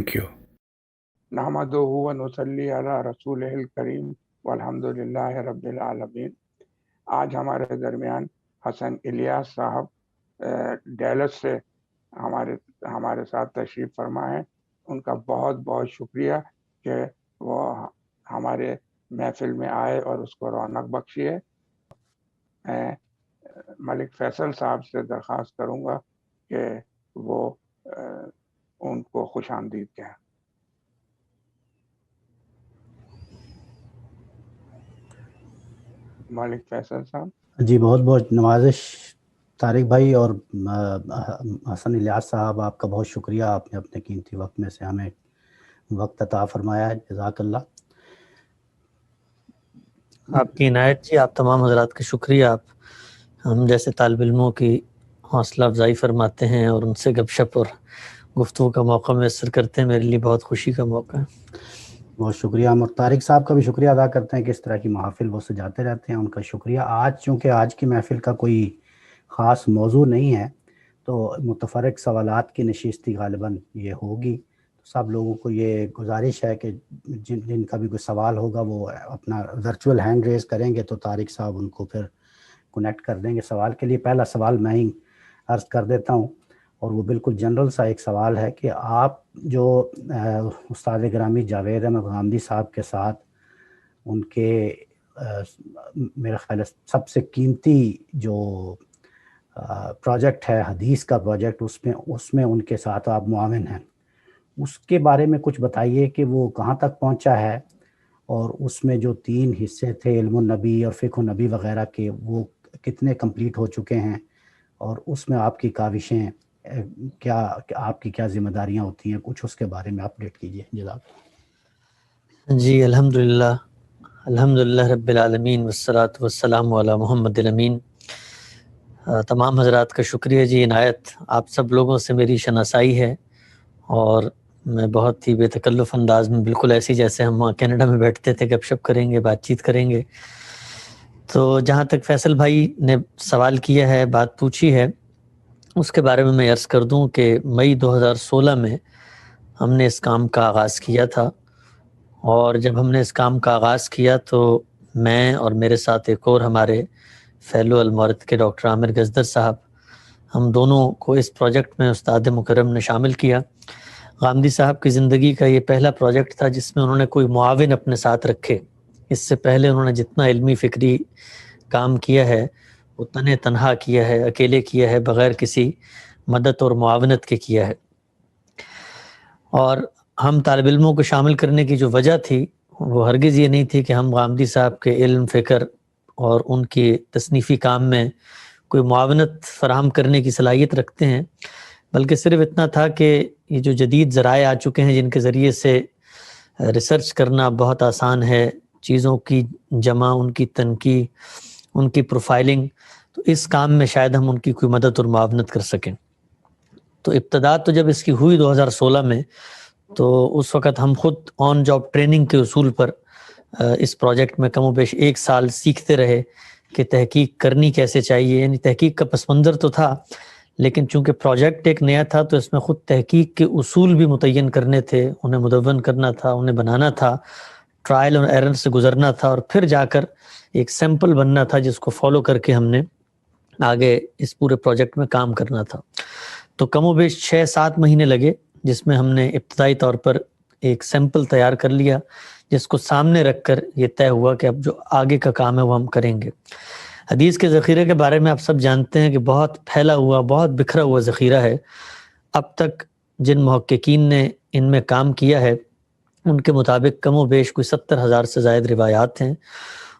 Thank you. نحمدہ و نصلی علی رسولہ الکریم والحمدللہ رب العالمین۔ آج ہمارے درمیان حسن الیاس صاحب ڈیلس سے ہمارے ساتھ تشریف فرما ہے۔ ان کا بہت بہت شکریہ کہ وہ ہمارے محفل میں آئے اور اس کو رونق بخشی ہے۔ میں ملک فیصل صاحب سے درخواست کروں گا کہ وہ ان کو خوش آمدید کہیں۔ ملک فیصل صاحب۔ جی بہت بہت نوازش طارق بھائی اور حسن الیاس صاحب، آپ کا بہت شکریہ، آپ نے اپنے قیمتی وقت میں سے ہمیں وقت عطا فرمایا ہے، جزاک اللہ۔ آپ کی عنایت جی، آپ تمام حضرات کا شکریہ۔ آپ ہم جیسے طالب علموں کی حوصلہ افزائی فرماتے ہیں اور ان سے گپ شپ اور گفتگو کا موقع میسر کرتے ہیں، میرے لیے بہت خوشی کا موقع ہے۔ بہت شکریہ ہم، اور طارق صاحب کا بھی شکریہ ادا کرتے ہیں کہ اس طرح کی محافل وہ سجاتے رہتے ہیں، ان کا شکریہ۔ آج چونکہ آج کی محفل کا کوئی خاص موضوع نہیں ہے تو متفرق سوالات کی نشستی غالباً یہ ہوگی، تو سب لوگوں کو یہ گزارش ہے کہ جن کا بھی کوئی سوال ہوگا وہ اپنا ورچوئل ہینڈ ریز کریں گے تو طارق صاحب ان کو پھر کنیکٹ کر دیں گے سوال کے لیے۔ پہلا سوال میں ہی عرض کر دیتا ہوں، اور وہ بالکل جنرل سا ایک سوال ہے کہ آپ جو استاد گرامی جاوید احمد غامدی صاحب کے ساتھ ان کے میرا خیال ہے سب سے قیمتی جو پروجیکٹ ہے حدیث کا پروجیکٹ، اس میں ان کے ساتھ آپ معاون ہیں، اس کے بارے میں کچھ بتائیے کہ وہ کہاں تک پہنچا ہے، اور اس میں جو 3 حصے تھے علم النبی اور فقہ النبی وغیرہ کے، وہ کتنے کمپلیٹ ہو چکے ہیں، اور اس میں آپ کی کاوشیں کیا، آپ کی کیا ذمہ داریاں ہوتی ہیں، کچھ اس کے بارے میں اپڈیٹ کیجیے جناب۔ جی الحمدللہ رب العالمین والصلاة والسلام علی محمد الامین۔ تمام حضرات کا شکریہ جی، عنایت آپ سب لوگوں سے میری شناسائی ہے، اور میں بہت ہی بے تکلف انداز میں، بالکل ایسی جیسے ہم وہاں کینیڈا میں بیٹھتے تھے، گپ شپ کریں گے، بات چیت کریں گے۔ تو جہاں تک فیصل بھائی نے سوال کیا ہے، بات پوچھی ہے، اس کے بارے میں عرض کر دوں کہ مئی 2016 میں ہم نے اس کام کا آغاز کیا تھا، اور جب ہم نے اس کام کا آغاز کیا تو میں اور میرے ساتھ ایک اور ہمارے فیلو المورد کے ڈاکٹر عامر گزدر صاحب، ہم دونوں کو اس پروجیکٹ میں استاد مکرم نے شامل کیا۔ غامدی صاحب کی زندگی کا یہ پہلا پروجیکٹ تھا جس میں انہوں نے کوئی معاون اپنے ساتھ رکھے۔ اس سے پہلے انہوں نے جتنا علمی فکری کام کیا ہے وہ تنہا کیا ہے، اکیلے کیا ہے، بغیر کسی مدد اور معاونت کے کیا ہے۔ اور ہم طالب علموں کو شامل کرنے کی جو وجہ تھی وہ ہرگز یہ نہیں تھی کہ ہم غامدی صاحب کے علم، فکر اور ان کی تصنیفی کام میں کوئی معاونت فراہم کرنے کی صلاحیت رکھتے ہیں، بلکہ صرف اتنا تھا کہ یہ جو جدید ذرائع آ چکے ہیں جن کے ذریعے سے ریسرچ کرنا بہت آسان ہے، چیزوں کی جمع، ان کی تنقیح، ان کی پروفائلنگ، تو اس کام میں شاید ہم ان کی کوئی مدد اور معاونت کر سکیں۔ تو ابتدا تو جب اس کی ہوئی 2016 میں، تو اس وقت ہم خود آن جاب ٹریننگ کے اصول پر اس پروجیکٹ میں کم و بیش 1 سال سیکھتے رہے کہ تحقیق کرنی کیسے چاہیے۔ یعنی تحقیق کا پس منظر تو تھا، لیکن چونکہ پروجیکٹ ایک نیا تھا تو اس میں خود تحقیق کے اصول بھی متعین کرنے تھے، انہیں مدون کرنا تھا، انہیں بنانا تھا، ٹرائل اور ایرر سے گزرنا تھا، اور پھر جا کر ایک سیمپل بننا تھا جس کو فالو کر کے ہم نے آگے اس پورے پروجیکٹ میں کام کرنا تھا۔ تو کم و بیش 6-7 مہینے لگے، جس میں ہم نے ابتدائی طور پر ایک سیمپل تیار کر لیا، جس کو سامنے رکھ کر یہ طے ہوا کہ اب جو آگے کا کام ہے وہ ہم کریں گے۔ حدیث کے ذخیرے کے بارے میں آپ سب جانتے ہیں کہ بہت پھیلا ہوا، بہت بکھرا ہوا ذخیرہ ہے۔ اب تک جن محققین نے ان میں کام کیا ہے ان کے مطابق کم و بیش کوئی 70,000 سے زائد روایات ہیں،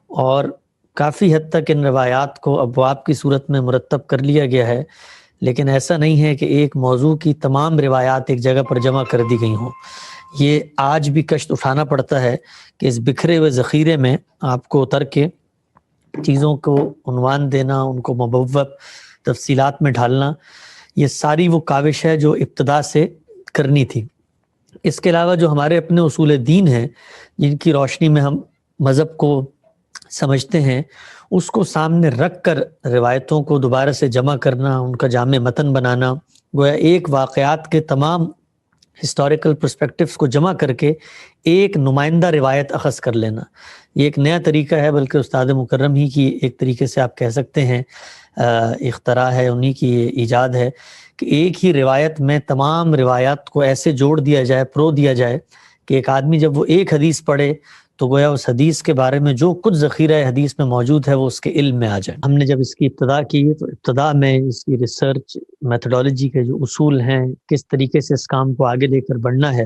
اور کافی حد تک ان روایات کو ابواب کی صورت میں مرتب کر لیا گیا ہے، لیکن ایسا نہیں ہے کہ ایک موضوع کی تمام روایات ایک جگہ پر جمع کر دی گئی ہوں۔ یہ آج بھی کشت اٹھانا پڑتا ہے کہ اس بکھرے ہوئے ذخیرے میں آپ کو اتر کے چیزوں کو عنوان دینا، ان کو مبوب تفصیلات میں ڈھالنا، یہ ساری وہ کاوش ہے جو ابتدا سے کرنی تھی۔ اس کے علاوہ جو ہمارے اپنے اصول دین ہیں جن کی روشنی میں ہم مذہب کو سمجھتے ہیں، اس کو سامنے رکھ کر روایتوں کو دوبارہ سے جمع کرنا، ان کا جامع متن بنانا، گویا ایک واقعات کے تمام ہسٹوریکل پرسپیکٹیوز کو جمع کر کے ایک نمائندہ روایت اخذ کر لینا. یہ ایک نیا طریقہ ہے، بلکہ استاد مکرم ہی کی ایک طریقے سے آپ کہہ سکتے ہیں اختراع ہے، انہی کی ایجاد ہے کہ ایک ہی روایت میں تمام روایات کو ایسے جوڑ دیا جائے، پرو دیا جائے کہ ایک آدمی جب وہ ایک حدیث پڑھے تو گویا اس حدیث کے بارے میں جو کچھ ذخیرہ حدیث میں موجود ہے وہ اس کے علم میں آ جائے. ہم نے جب اس کی ابتدا کی تو ابتدا میں اس کی ریسرچ میتھڈالوجی کے جو اصول ہیں، کس طریقے سے اس کام کو آگے لے کر بڑھنا ہے،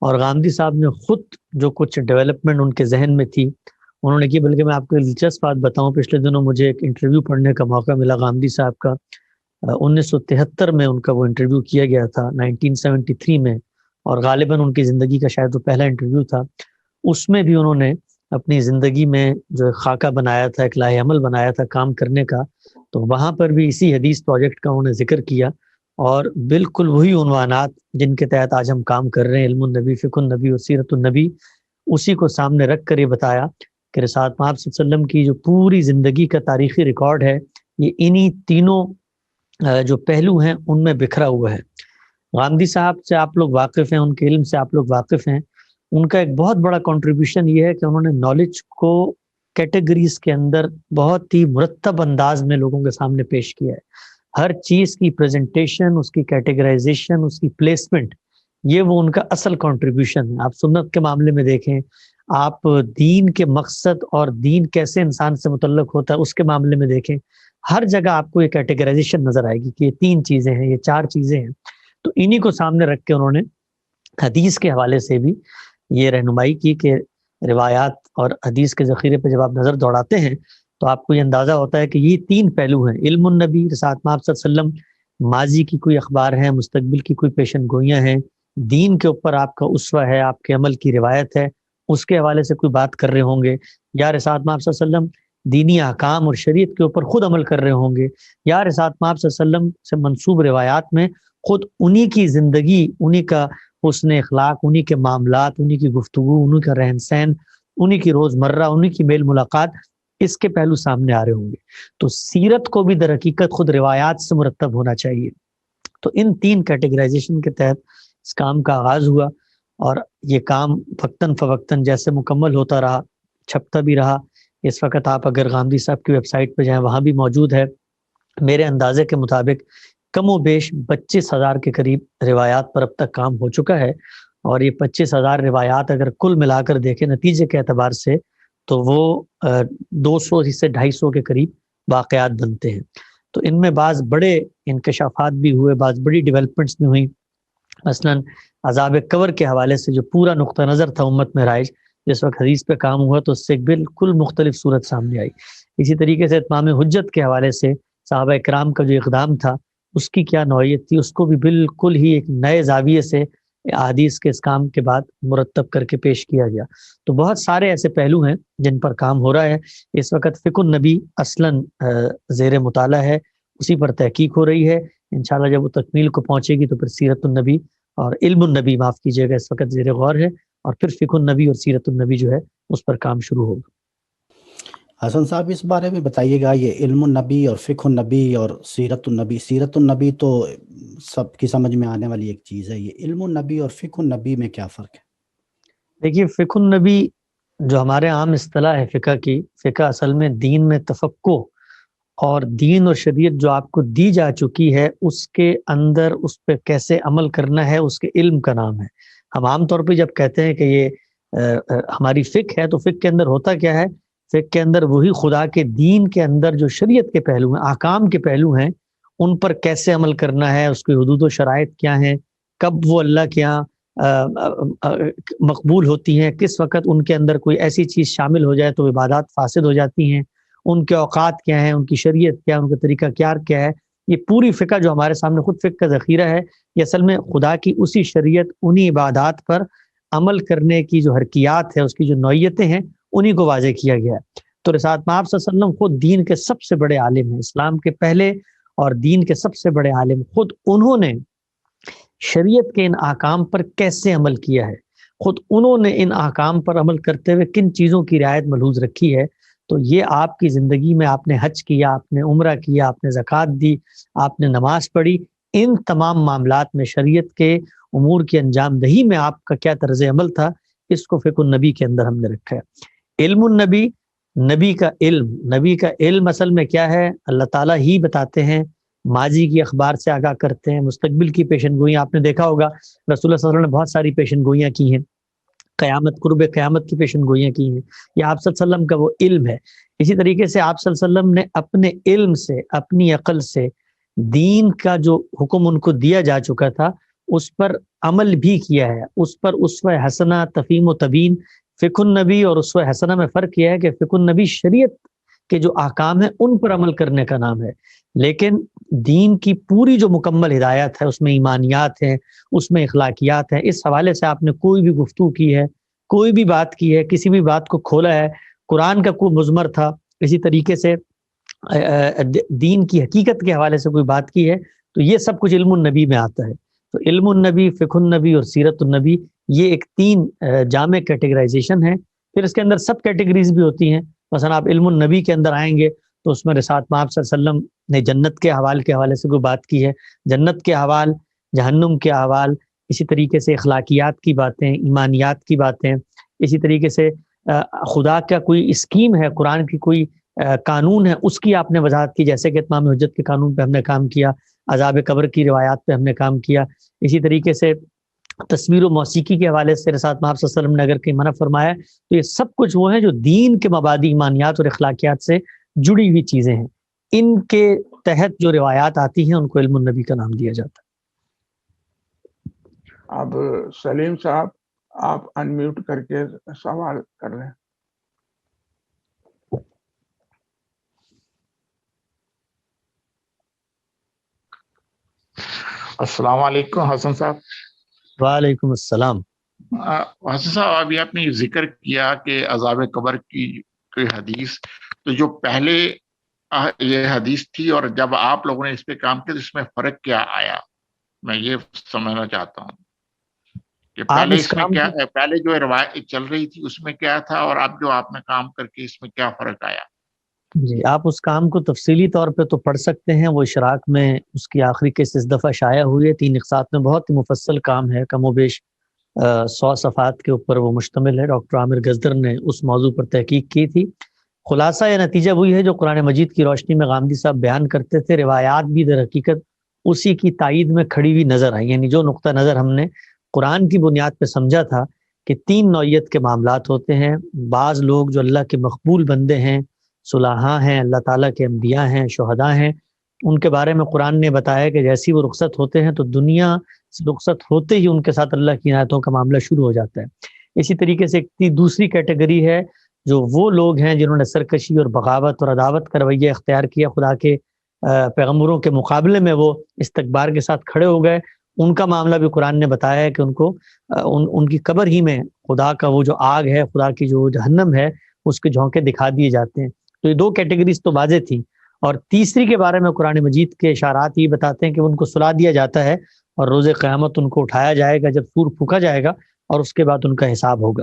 اور غامدی صاحب نے خود جو کچھ ڈیولپمنٹ ان کے ذہن میں تھی انہوں نے کی. بلکہ میں آپ کو دلچسپ بات بتاؤں، پچھلے دنوں مجھے ایک انٹرویو پڑھنے کا موقع ملا غامدی صاحب کا. 1973 میں ان کا وہ انٹرویو کیا گیا تھا، 1973 میں، اور غالباً ان کی زندگی کا شاید وہ پہلا انٹرویو تھا. اس میں بھی انہوں نے اپنی زندگی میں جو خاکہ بنایا تھا، ایک لائحہ عمل بنایا تھا کام کرنے کا، تو وہاں پر بھی اسی حدیث پروجیکٹ کا انہوں نے ذکر کیا، اور بالکل وہی عنوانات جن کے تحت آج ہم کام کر رہے ہیں، علم النبی، فقہ النبی اور سیرت النبی، اسی کو سامنے رکھ کر یہ بتایا کہ رسالت مآب صلی اللہ علیہ وسلم کی جو پوری زندگی کا تاریخی ریکارڈ ہے یہ انہی تینوں جو پہلو ہیں ان میں بکھرا ہوا ہے. غامدی صاحب سے آپ لوگ واقف ہیں، ان کے علم سے آپ لوگ واقف ہیں. ان کا ایک بہت بڑا کنٹریبیوشن یہ ہے کہ انہوں نے نالج کو کیٹیگریز کے اندر بہت ہی مرتب انداز میں لوگوں کے سامنے پیش کیا ہے. ہر چیز کی پریزنٹیشن، اس کی کیٹیگرائزیشن، اس کی پلیسمنٹ، یہ وہ ان کا اصل کنٹریبیوشن ہے. آپ سنت کے معاملے میں دیکھیں، آپ دین کے مقصد اور دین کیسے انسان سے متعلق ہوتا ہے اس کے معاملے میں دیکھیں، ہر جگہ آپ کو یہ کیٹیگرائزیشن نظر آئے گی کہ یہ 3 چیزیں ہیں، یہ 4 چیزیں ہیں. تو انہی کو سامنے رکھ کے انہوں نے حدیث کے حوالے سے بھی یہ رہنمائی کی کہ روایات اور حدیث کے ذخیرے پہ جب آپ نظر دوڑاتے ہیں تو آپ کو یہ اندازہ ہوتا ہے کہ یہ 3 پہلو ہیں: علم النبی، رسالت مآب صلی اللہ علیہ وسلم، ماضی کی کوئی اخبار ہیں، مستقبل کی کوئی پیشن گوئیاں ہیں، دین کے اوپر آپ کا اسوہ ہے، آپ کے عمل کی روایت ہے، اس کے حوالے سے کوئی بات کر رہے ہوں گے، یا رسالت مآب صلی اللہ علیہ وسلم دینی احکام اور شریعت کے اوپر خود عمل کر رہے ہوں گے، یا رسالت مآب صلی اللہ علیہ وسلم سے منسوب روایات میں خود انہی کی زندگی، انہی کا حسن اخلاق، انہی کے معاملات، انہی کی گفتگو، انہی کا رہن سہن، انہی کی روزمرہ، انہی کی میل ملاقات، اس کے پہلو سامنے آ رہے ہوں گے. تو سیرت کو بھی در حقیقت خود روایات سے مرتب ہونا چاہیے. تو ان 3 کیٹیگرائزیشن کے تحت اس کام کا آغاز ہوا، اور یہ کام وقتاً فوقتاً جیسے مکمل ہوتا رہا، چھپتا بھی رہا. اس وقت آپ اگر غامدی صاحب کی ویب سائٹ پہ جائیں وہاں بھی موجود ہے. میرے اندازے کے مطابق کم و بیش 25,000 کے قریب روایات پر اب تک کام ہو چکا ہے، اور یہ 25,000 روایات اگر کل ملا کر دیکھیں نتیجے کے اعتبار سے تو وہ 200 سے 250 کے قریب واقعات بنتے ہیں. تو ان میں بعض بڑے انکشافات بھی ہوئے، بعض بڑی ڈیولپمنٹس بھی ہوئیں. مثلاً عذاب قبر کے حوالے سے جو پورا نقطہ نظر تھا امت میں رائج، جس وقت حدیث پہ کام ہوا تو اس سے بالکل مختلف صورت سامنے آئی. اسی طریقے سے اتمام حجت کے حوالے سے صحابہ اکرام کا جو اقدام تھا اس کی کیا نوعیت تھی، اس کو بھی بالکل ہی ایک نئے زاویے سے حدیث کے اس کام کے بعد مرتب کر کے پیش کیا گیا. تو بہت سارے ایسے پہلو ہیں جن پر کام ہو رہا ہے. اس وقت فقہ النبی اصلاً زیر مطالعہ ہے، اسی پر تحقیق ہو رہی ہے. انشاءاللہ جب وہ تکمیل کو پہنچے گی تو پھر سیرت النبی اور علم النبی، معاف کیجیے گا، اس وقت زیر غور ہے، اور پھر فقہ النبی اور سیرت النبی جو ہے اس پر کام شروع ہوگا. حسن صاحب اس بارے میں بتائیے گا، یہ علم النبی اور فقہ النبی اور سیرت النبی تو سب کی سمجھ میں آنے والی ایک چیز ہے، یہ علم النبی اور فقہ النبی میں کیا فرق ہے؟ دیکھیے، فقہ النبی جو ہمارے عام اصطلاح ہے فقہ کی، فقہ اصل میں دین میں تفقہ اور دین اور شریعت جو آپ کو دی جا چکی ہے اس کے اندر اس پہ کیسے عمل کرنا ہے اس کے علم کا نام ہے. ہم عام طور پہ جب کہتے ہیں کہ یہ ہماری فقہ ہے تو فقہ کے اندر ہوتا کیا ہے؟ فقہ کے اندر وہی خدا کے دین کے اندر جو شریعت کے پہلو ہیں، احکام کے پہلو ہیں، ان پر کیسے عمل کرنا ہے، اس کی حدود و شرائط کیا ہیں، کب وہ اللہ کے یہاں مقبول ہوتی ہیں، کس وقت ان کے اندر کوئی ایسی چیز شامل ہو جائے تو عبادات فاسد ہو جاتی ہیں، ان کے اوقات کیا ہیں، ان کی شریعت کیا ہے، ان کا طریقہ کار کیا ہے. یہ پوری فقہ جو ہمارے سامنے خود فقہ کا ذخیرہ ہے، یہ اصل میں خدا کی اسی شریعت، انہی عبادات پر عمل کرنے کی جو حرکیات ہے، اس کی جو نوعیتیں ہیں، انہی کو واضح کیا گیا ہے. تو رسالت مآب صلی اللہ علیہ وسلم خود دین کے سب سے بڑے عالم ہیں، اسلام کے پہلے اور دین کے سب سے بڑے عالم، خود انہوں نے شریعت کے ان احکام پر کیسے عمل کیا ہے، خود انہوں نے ان احکام پر عمل کرتے ہوئے کن چیزوں کی رعایت ملحوظ رکھی ہے. تو یہ آپ کی زندگی میں آپ نے حج کیا، آپ نے عمرہ کیا، آپ نے زکوٰۃ دی، آپ نے نماز پڑھی، ان تمام معاملات میں شریعت کے امور کی انجام دہی میں آپ کا کیا طرز عمل تھا، اس کو فقہ النبی کے اندر ہم نے رکھا ہے۔ علم النبی، نبی کا علم اصل میں کیا ہے؟ اللہ تعالیٰ ہی بتاتے ہیں، ماضی کی اخبار سے آگاہ کرتے ہیں، مستقبل کی پیشن گوئیاں آپ نے دیکھا ہوگا رسول اللہ صلی اللہ علیہ وسلم نے بہت ساری پیشن گوئیاں کی ہیں، قرب قیامت کی پیشن گوئیاں کی ہیں، یہ آپ صلی اللہ علیہ وسلم کا وہ علم ہے۔ اسی طریقے سے آپ صلی اللہ علیہ وسلم نے اپنے علم سے، اپنی عقل سے دین کا جو حکم ان کو دیا جا چکا تھا اس پر عمل بھی کیا ہے، اس پر اسوہ حسنہ، تفہیم و تبین۔ فقہ النبی اور اسوہ حسنہ میں فرق یہ ہے کہ فقہ النبی شریعت کے جو احکام ہیں ان پر عمل کرنے کا نام ہے، لیکن دین کی پوری جو مکمل ہدایت ہے اس میں ایمانیات ہیں، اس میں اخلاقیات ہیں۔ اس حوالے سے آپ نے کوئی بھی گفتگو کی ہے، کوئی بھی بات کی ہے، کسی بھی بات کو کھولا ہے، قرآن کا کوئی مضمر تھا، اسی طریقے سے دین کی حقیقت کے حوالے سے کوئی بات کی ہے، تو یہ سب کچھ علم النبی میں آتا ہے۔ تو علم النبی، فقہ النبی اور سیرت النبی، یہ ایک 3 جامع کیٹیگرائزیشن ہے۔ پھر اس کے اندر سب کیٹیگریز بھی ہوتی ہیں۔ مثلا آپ علم النبی کے اندر آئیں گے تو اس میں رسالت مآب صلی اللہ علیہ وسلم نے جنت کے حوال کے حوالے سے کوئی بات کی ہے، جنت کے حوال، جہنم کے حوال، اسی طریقے سے اخلاقیات کی باتیں، ایمانیات کی باتیں، اسی طریقے سے خدا کا کوئی اسکیم ہے، قرآن کی کوئی قانون ہے، اس کی آپ نے وضاحت کی، جیسے کہ اتمام حجت کے قانون پہ ہم نے کام کیا، عذاب قبر کی روایات پہ ہم نے کام کیا، اسی طریقے سے تصویر و موسیقی کے حوالے سے رسالت مآب صلی اللہ علیہ وسلم نے اگر کہیں منع فرمایا تو یہ سب کچھ وہ ہیں جو دین کے مبادی، ایمانیات اور اخلاقیات سے جڑی ہوئی چیزیں ہیں۔ ان کے تحت جو روایات آتی ہیں ان کو علم النبی کا نام دیا جاتا ہے۔ اب سلیم صاحب آپ انمیوٹ کر کے سوال کر لیں۔ السلام علیکم حسن صاحب۔ وعلیکم السلام۔ حسن صاحب، ابھی آپ نے ذکر کیا کہ عذاب قبر کی کوئی حدیث، تو جو پہلے یہ حدیث تھی اور جب آپ لوگوں نے اس پہ کام کیا تو اس میں فرق کیا آیا؟ میں یہ سمجھنا چاہتا ہوں کہ پہلے اس میں کیا، پہلے جو روایت چل رہی تھی اس میں کیا تھا اور اب جو آپ نے کام کر کے اس میں کیا فرق آیا؟ جی، آپ اس کام کو تفصیلی طور پہ تو پڑھ سکتے ہیں، وہ اشراق میں اس کی آخری قسط اس دفعہ شائع ہوئی ہے، 3 اقساط میں بہت مفصل کام ہے، کم و بیش 100 صفحات کے اوپر وہ مشتمل ہے۔ ڈاکٹر عامر گزدر نے اس موضوع پر تحقیق کی تھی۔ خلاصہ یا نتیجہ وہی ہے جو قرآن مجید کی روشنی میں غامدی صاحب بیان کرتے تھے، روایات بھی در حقیقت اسی کی تائید میں کھڑی ہوئی نظر آئی، یعنی جو نقطہ نظر ہم نے قرآن کی بنیاد پہ سمجھا تھا کہ 3 نوعیت کے معاملات ہوتے ہیں۔ بعض لوگ جو اللہ کے مقبول بندے ہیں، صلاحاں ہیں، اللہ تعالیٰ کے انبیاء ہیں، شہداء ہیں، ان کے بارے میں قرآن نے بتایا کہ جیسی وہ رخصت ہوتے ہیں تو دنیا سے رخصت ہوتے ہی ان کے ساتھ اللہ کی عنایتوں کا معاملہ شروع ہو جاتا ہے۔ اسی طریقے سے ایک دوسری کیٹیگری ہے جو وہ لوگ ہیں جنہوں نے سرکشی اور بغاوت اور عداوت کا رویہ اختیار کیا، خدا کے پیغمبروں کے مقابلے میں وہ استکبار کے ساتھ کھڑے ہو گئے۔ ان کا معاملہ بھی قرآن نے بتایا ہے کہ ان کو ان کی قبر ہی میں خدا کا وہ جو آگ ہے، خدا کی جو جہنم ہے، اس کے جھونکے دکھا دیے جاتے ہیں۔ تو یہ 2 کیٹیگریز تو واضح تھیں، اور تیسری کے بارے میں قرآن مجید کے اشارات یہ بتاتے ہیں کہ ان کو سلا دیا جاتا ہے اور روز قیامت ان کو اٹھایا جائے گا جب سور پھونکا جائے گا، اور اس کے بعد ان کا حساب ہوگا۔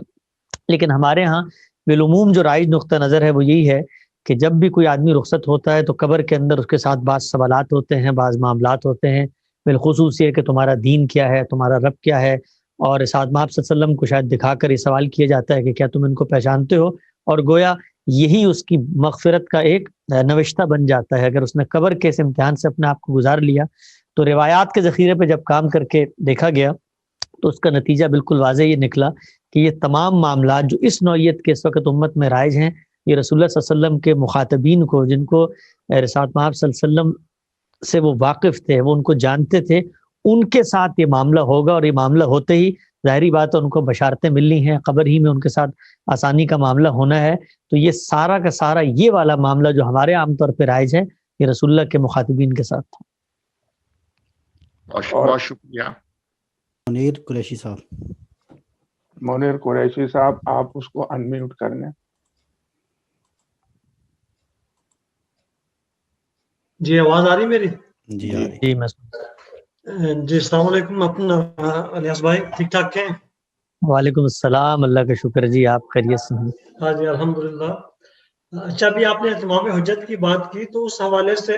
لیکن ہمارے ہاں بالعموم جو رائج نقطہ نظر ہے وہ یہی ہے کہ جب بھی کوئی آدمی رخصت ہوتا ہے تو قبر کے اندر اس کے ساتھ بعض سوالات ہوتے ہیں، بعض معاملات ہوتے ہیں، بالخصوص یہ کہ تمہارا دین کیا ہے، تمہارا رب کیا ہے، اور رسالت مآب صلی اللہ علیہ وسلم کو شاید دکھا کر یہ سوال کیا جاتا ہے کہ کیا تم ان کو پہچانتے ہو، اور گویا یہی اس کی مغفرت کا ایک نوشتہ بن جاتا ہے۔ اگر اس نے قبر کے اس امتحان سے اپنے آپ کو گزار لیا تو روایات کے ذخیرے پہ جب کام کر کے دیکھا گیا تو اس کا نتیجہ بالکل واضح یہ نکلا کہ یہ تمام معاملات جو اس نوعیت کے اس وقت امت میں رائج ہیں، یہ رسول اللہ صلی اللہ علیہ وسلم کے مخاطبین کو، جن کو رسالت مآب صلی اللہ علیہ وسلم سے وہ واقف تھے، وہ ان کو جانتے تھے، ان کے ساتھ یہ معاملہ ہوگا، اور یہ معاملہ ہوتے ہی ظاہری بات ہے ان کو بشارتیں ملنی ہیں، قبر ہی میں ان کے ساتھ آسانی کا معاملہ ہونا ہے۔ تو یہ سارا کا سارا یہ والا معاملہ جو ہمارے عام طور پہ رائج ہے، یہ رسول اللہ کے مخاطبین کے ساتھ تھا۔ بہت شکریہ۔ منیر قریشی صاحب۔ منیر قریشی صاحب آپ اس کو انمیوٹ کر لیں۔ جی آواز آ رہی میری؟ جی آ رہی۔ جی میں جی السلام علیکم اپنا الیاس بھائی، ٹھیک ٹھاک ہیں؟ وعلیکم السلام، اللہ کا شکر جی، آپ خیریت سے ہیں؟ ہاں جی الحمدللہ۔ اچھا، ابھی آپ نے اتمام حجت کی بات کی تو اس حوالے سے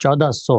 1400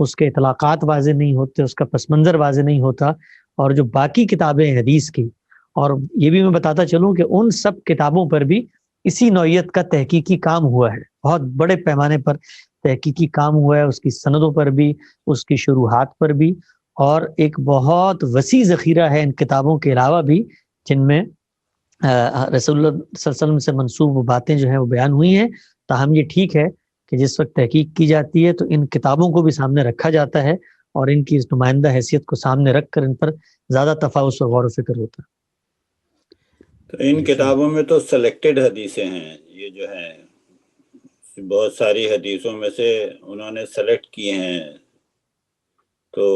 اس کے اطلاقات واضح نہیں ہوتے، اس کا پس منظر واضح نہیں ہوتا، اور جو باقی کتابیں ہیں حدیث کی، اور یہ بھی میں بتاتا چلوں کہ ان سب کتابوں پر بھی اسی نوعیت کا تحقیقی کام ہوا ہے، بہت بڑے پیمانے پر تحقیقی کام ہوا ہے، اس کی سندوں پر بھی، اس کی شروحات پر بھی، اور ایک بہت وسیع ذخیرہ ہے ان کتابوں کے علاوہ بھی جن میں رسول اللہ صلی اللہ علیہ وسلم سے منسوب وہ باتیں جو ہیں وہ بیان ہوئی ہیں۔ تاہم یہ ٹھیک ہے کہ جس وقت تحقیق کی جاتی ہے تو ان کتابوں کو بھی سامنے رکھا جاتا ہے، اور ان کی اس نمائندہ حیثیت کو سامنے رکھ کر ان پر زیادہ تفاوض و غور و فکر ہوتا ہے۔ تو ان کتابوں میں تو سلیکٹڈ حدیثیں ہیں، یہ جو ہیں بہت ساری حدیثوں میں سے انہوں نے سلیکٹ کیے ہیں، تو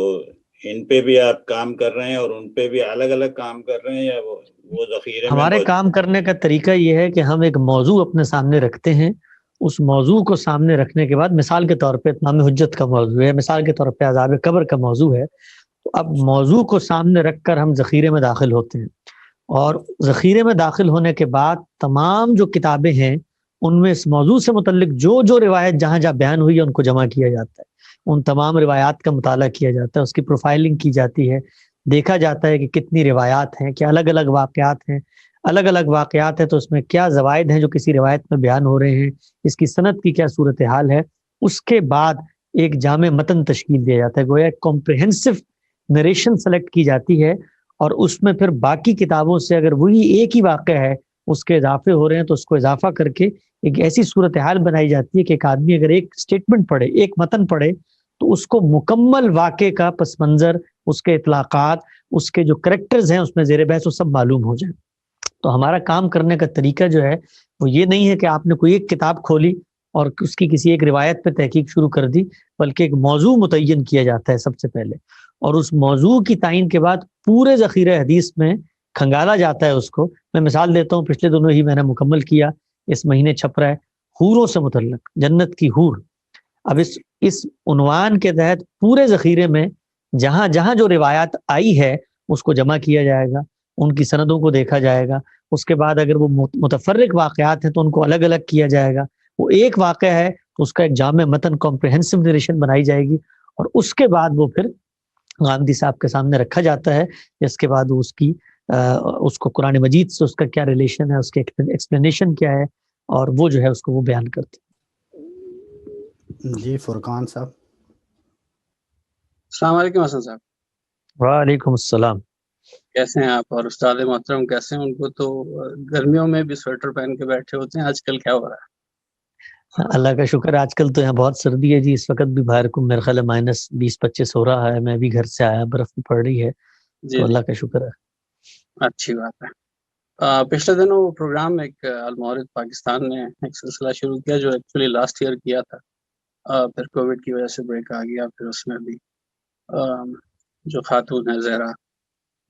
ان پہ بھی آپ کام کر رہے ہیں اور ان پہ بھی الگ الگ کام کر رہے ہیں، یا وہ ذخیرے میں ہمارے کام کرنے کا طریقہ یہ ہے کہ ہم ایک موضوع اپنے سامنے رکھتے ہیں، اس موضوع کو سامنے رکھنے کے بعد مثال کے طور پہ اتمام حجت کا موضوع ہے، مثال کے طور پہ عذاب قبر کا موضوع ہے، تو اب موضوع کو سامنے رکھ کر ہم ذخیرے میں داخل ہوتے ہیں، اور ذخیرے میں داخل ہونے کے بعد تمام جو کتابیں ہیں ان میں اس موضوع سے متعلق جو روایت جہاں جہاں بیان ہوئی ہے ان کو جمع کیا جاتا ہے، ان تمام روایات کا مطالعہ کیا جاتا ہے، اس کی پروفائلنگ کی جاتی ہے، دیکھا جاتا ہے کہ کتنی روایات ہیں، کیا الگ الگ واقعات ہیں، الگ الگ واقعات ہیں تو اس میں کیا زوائد ہیں جو کسی روایت میں بیان ہو رہے ہیں، اس کی سند کی کیا صورتحال ہے۔ اس کے بعد ایک جامع متن تشکیل دیا جاتا ہے، گویا ایک کمپریہنسو نریشن سلیکٹ کی جاتی ہے، اور اس میں پھر باقی کتابوں سے اگر وہی ایک ہی واقعہ ہے اس کے اضافے ہو رہے ہیں تو اس کو اضافہ کر کے ایک ایسی صورتحال بنائی جاتی ہے کہ ایک آدمی اگر ایک سٹیٹمنٹ پڑھے، ایک متن پڑھے، تو اس کو مکمل واقعے کا پس منظر، اس کے اطلاقات، اس کے جو کریکٹرز ہیں اس میں زیر بحث وہ سب معلوم ہو جائیں۔ تو ہمارا کام کرنے کا طریقہ جو ہے وہ یہ نہیں ہے کہ آپ نے کوئی ایک کتاب کھولی اور اس کی کسی ایک روایت پہ تحقیق شروع کر دی، بلکہ ایک موضوع متعین کیا جاتا ہے سب سے پہلے، اور اس موضوع کی تعین کے بعد پورے ذخیرہ حدیث میں کھنگالا جاتا ہے اس کو۔ میں مثال دیتا ہوں، پچھلے دنوں ہی میں نے مکمل کیا، اس مہینے چھپ رہا ہے حوروں سے متعلق، جنت کی حور۔ اب اس عنوان کے تحت پورے ذخیرے میں جہاں جہاں جو روایات آئی ہے اس کو جمع کیا جائے گا، ان کی سندوں کو دیکھا جائے گا، اس کے بعد اگر وہ متفرق واقعات ہیں تو ان کو الگ الگ کیا جائے گا، وہ ایک واقعہ ہے تو اس کا ایک جامع متن کمپریہنسو نریشن بنائی جائے گی، اور اس کے بعد وہ پھر غامدی صاحب کے سامنے رکھا جاتا ہے، جس کے بعد اس کو قرآن مجید سے اس کا کیا ریلیشن ہے، اس کے ایکسپلینیشن کیا ہے، اور وہ جو ہے اس کو وہ بیان کرتے ہیں۔ جی فرقان صاحب۔ السلام علیکم حسن صاحب۔ وعلیکم السلام۔ کیسے ہیں آپ؟ اور استاد محترم کیسے ہیں؟ ان کو تو گرمیوں میں بھی سویٹر پہن کے بیٹھے ہوتے ہیں، آج کل کیا ہو رہا ہے؟ اللہ کا شکر، آج کل تو یہاں بہت سردی ہے جی، اس وقت بھی باہر کو میرے خیال ہے -20-25 ہو رہا ہے، میں بھی گھر سے آیا، برف پڑ رہی ہے، جی تو اللہ کا شکر ہے۔ اچھی بات ہے۔ پچھلے دنوں وہ پروگرام ایک المعارض پاکستان نے ایک سلسلہ شروع کیا جو ایکچولی لاسٹ ایئر کیا تھا، پھر کووڈ کی وجہ سے بریک آ گیا، پھر اس میں بھی جو خاتون ہے زہرا،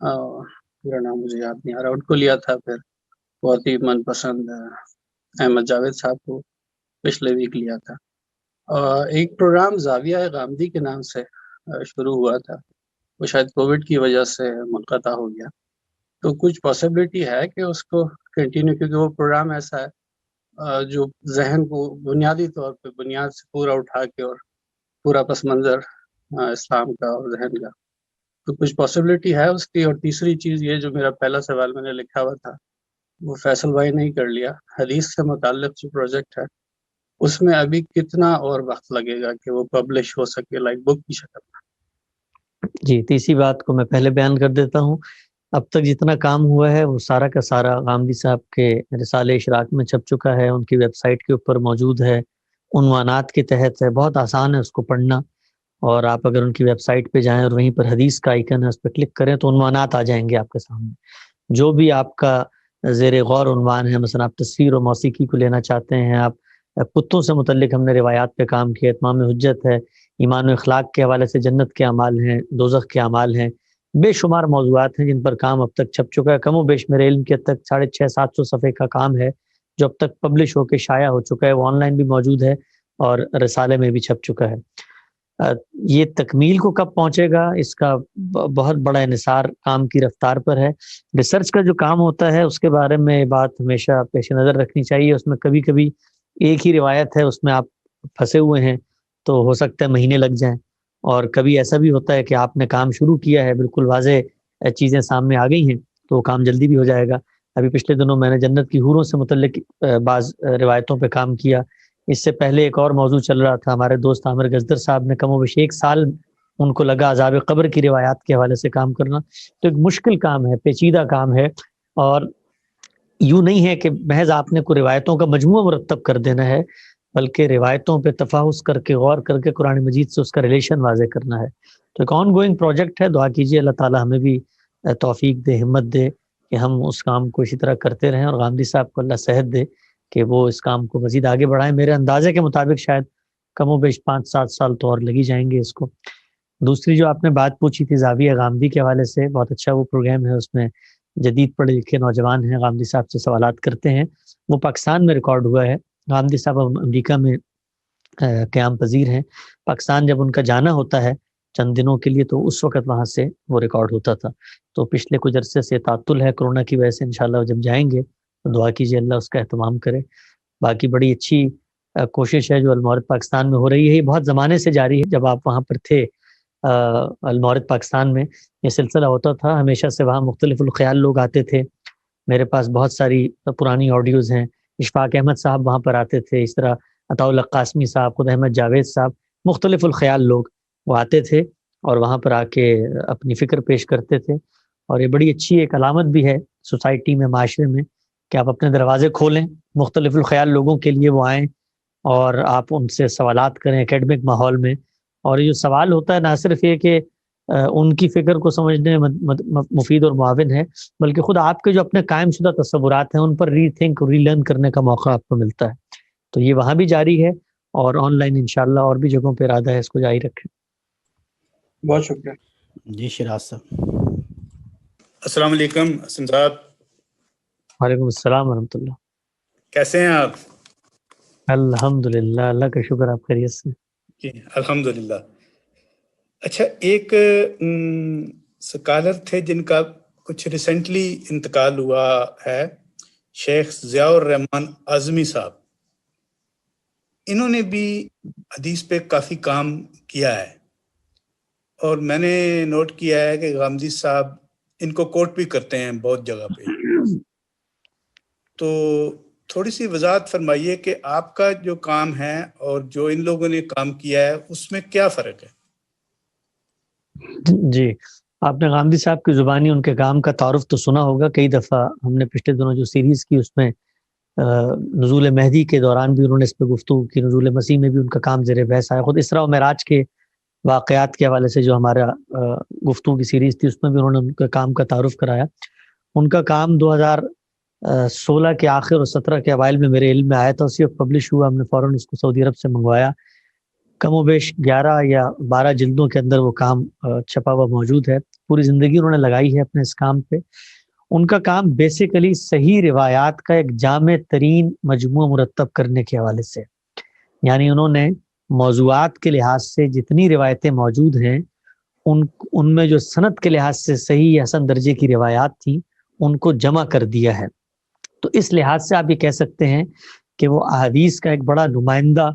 میرا نام مجھے یاد نہیں آ رہا، ان کو لیا تھا، پھر بہت ہی من پسند احمد جاوید صاحب کو پچھلے ویک لیا تھا۔ ایک پروگرام زاویہ غامدی کے نام سے شروع ہوا تھا، وہ شاید کووڈ کی وجہ سے منقطع ہو گیا، تو کچھ پاسبلٹی ہے کہ اس کو کنٹینیو، کیونکہ وہ پروگرام ایسا ہے جو ذہن کو بنیادی طور پہ بنیاد سے پورا اٹھا کے اور پورا پس منظر اسلام کا اور ذہن کا، تو کچھ پاسبلٹی ہے اس کی۔ اور تیسری چیز یہ، جو میرا پہلا سوال میں نے لکھا ہوا تھا وہ فیصل بھائی نے ہی کر لیا، حدیث سے متعلق جو پروجیکٹ ہے اس میں ابھی کتنا اور وقت لگے گا کہ وہ پبلش ہو سکے لائک بک کی شکل میں؟ جی، تیسری بات کو میں پہلے بیان کر دیتا ہوں۔ اب تک جتنا کام ہوا ہے وہ سارا کا سارا غامدی صاحب کے رسالہ اشراق میں چھپ چکا ہے، ان کی ویب سائٹ کے اوپر موجود ہے، عنوانات کے تحت ہے، بہت آسان ہے اس کو پڑھنا، اور آپ اگر ان کی ویب سائٹ پہ جائیں اور وہیں پر حدیث کا آئیکن ہے اس پہ کلک کریں تو عنوانات آ جائیں گے آپ کے سامنے، جو بھی آپ کا زیر غور عنوان ہے، مثلا آپ تصویر و موسیقی کو لینا چاہتے ہیں، آپ کتوں سے متعلق ہم نے روایات پہ کام کیا، اتمام حجت ہے، ایمان و اخلاق کے حوالے سے جنت کے اعمال ہیں، دوزخ کے اعمال ہیں، بے شمار موضوعات ہیں جن پر کام اب تک چھپ چکا ہے، کم و بیش میرے علم کے تک 650-700 صفحے کا کام ہے جو اب تک پبلش ہو کے شائع ہو چکا ہے، وہ آن لائن بھی موجود ہے اور رسالے میں بھی چھپ چکا ہے۔ یہ تکمیل کو کب پہنچے گا اس کا بہت بڑا انحصار کام کی رفتار پر ہے۔ ریسرچ کا جو کام ہوتا ہے اس کے بارے میں بات ہمیشہ پیش نظر رکھنی چاہیے، اس میں کبھی کبھی ایک ہی روایت ہے، اس میں آپ پھنسے ہوئے ہیں تو ہو سکتا ہے مہینے لگ جائیں، اور کبھی ایسا بھی ہوتا ہے کہ آپ نے کام شروع کیا ہے، بالکل واضح چیزیں سامنے آ گئی ہیں تو کام جلدی بھی ہو جائے گا. ابھی پچھلے دنوں میں نے جنت کی حوروں سے متعلق بعض روایتوں پہ کام کیا. اس سے پہلے ایک اور موضوع چل رہا تھا، ہمارے دوست عامر گزدر صاحب نے کم و بیش 1 سال ان کو لگا عذاب قبر کی روایات کے حوالے سے کام کرنا. تو ایک مشکل کام ہے، پیچیدہ کام ہے، اور یوں نہیں ہے کہ محض آپ نے کوئی روایتوں کا مجموعہ مرتب کر دینا ہے، بلکہ روایتوں پہ تفحص کر کے غور کر کے قرآن مجید سے اس کا ریلیشن واضح کرنا ہے. تو ایک آن گوئنگ پروجیکٹ ہے. دعا کیجیے اللہ تعالی ہمیں بھی توفیق دے، ہمت دے کہ ہم اس کام کو اسی طرح کرتے رہیں، اور غامدی صاحب کو اللہ صحت دے کہ وہ اس کام کو مزید آگے بڑھائیں. میرے اندازے کے مطابق شاید کم و بیش 5-7 سال تو اور لگی جائیں گے اس کو. دوسری جو آپ نے بات پوچھی تھی زاویہ غامدی کے حوالے سے، بہت اچھا وہ پروگرام ہے، اس میں جدید پڑھے لکھے نوجوان ہیں، غامدی صاحب سے سوالات کرتے ہیں. وہ پاکستان میں ریکارڈ ہوا ہے. غامدی صاحب امریکہ میں قیام پذیر ہیں. پاکستان جب ان کا جانا ہوتا ہے چند دنوں کے لیے تو اس وقت وہاں سے وہ ریکارڈ ہوتا تھا. تو پچھلے کچھ عرصے سے تعطل ہے کورونا کی وجہ سے. انشاءاللہ جب جائیں گے تو دعا کیجیے اللہ اس کا اہتمام کرے. باقی بڑی اچھی کوشش ہے جو المعرض پاکستان میں ہو رہی ہے. یہ بہت زمانے سے جاری ہے. جب آپ وہاں پر تھے المعرض پاکستان میں یہ سلسلہ ہوتا تھا، ہمیشہ سے وہاں مختلف الخیال لوگ آتے تھے. میرے پاس بہت ساری پرانی آڈیوز ہیں. اشفاق احمد صاحب وہاں پر آتے تھے، اس طرح عطاء اللہ قاسمی صاحب، خود احمد جاوید صاحب، مختلف الخیال لوگ وہ آتے تھے اور وہاں پر آ کے اپنی فکر پیش کرتے تھے. اور یہ بڑی اچھی ایک علامت بھی ہے سوسائٹی میں، معاشرے میں، کہ آپ اپنے دروازے کھولیں، مختلف الخیال لوگوں کے لیے وہ آئیں اور آپ ان سے سوالات کریں اکیڈمک ماحول میں. اور یہ جو سوال ہوتا ہے نہ صرف یہ کہ ان کی فکر کو سمجھنے میں مفید اور معاون ہے، بلکہ خود آپ کے جو اپنے قائم شدہ تصورات ہیں ان پر ری تھنک ری لرن کرنے کا موقع آپ کو ملتا ہے. تو یہ وہاں بھی جاری ہے اور آن لائن انشاءاللہ اور بھی جگہوں پہ ارادہ ہے اس کو جاری رکھیں. بہت شکریہ. جی شراز صاحب. السلام علیکم حسن صاحب. وعلیکم السلام ورحمۃ اللہ. کیسے ہیں آپ؟ الحمدللہ، اللہ کا شکر. آپ خیریت سے؟ جی الحمدللہ. اچھا، ایک سکالر تھے جن کا کچھ ریسنٹلی انتقال ہوا ہے، شیخ ضیاء الرحمان اعظمی صاحب. انہوں نے بھی حدیث پہ کافی کام کیا ہے اور میں نے نوٹ کیا ہے کہ غامدی صاحب ان کو کوٹ بھی کرتے ہیں بہت جگہ پہ. تو تھوڑی سی وضاحت فرمائیے کہ آپ کا جو کام ہے اور جو ان لوگوں نے کام کیا ہے اس میں کیا فرق ہے؟ جی، آپ نے غامدی صاحب کی زبانی ان کے کام کا تعارف تو سنا ہوگا. کئی دفعہ ہم نے پچھلے دنوں جو سیریز کی اس میں نزول مہدی کے دوران بھی انہوں نے اس پہ گفتگو کی، نزول مسیح میں بھی ان کا کام زیر بحث آیا. خود اسراء و معراج کے واقعات کے حوالے سے جو ہمارا گفتگو کی سیریز تھی اس میں بھی انہوں نے ان کا کام کا تعارف کرایا. ان کا کام 2016 کے آخر اور 17 کے اوائل میں میرے علم میں آیا تھا. اسی وقت پبلش ہوا. ہم نے فوراً اس کو سعودی عرب سے منگوایا. کم و بیش 11 یا 12 جلدوں کے اندر وہ کام چھپا ہوا موجود ہے. پوری زندگی انہوں نے لگائی ہے اپنے اس کام پہ. ان کا کام بیسیکلی صحیح روایات کا ایک جامع ترین مجموعہ مرتب کرنے کے حوالے سے، یعنی انہوں نے موضوعات کے لحاظ سے جتنی روایتیں موجود ہیں ان میں جو سند کے لحاظ سے صحیح حسن درجے کی روایات تھیں ان کو جمع کر دیا ہے. تو اس لحاظ سے آپ یہ کہہ سکتے ہیں کہ وہ احادیث کا ایک بڑا نمائندہ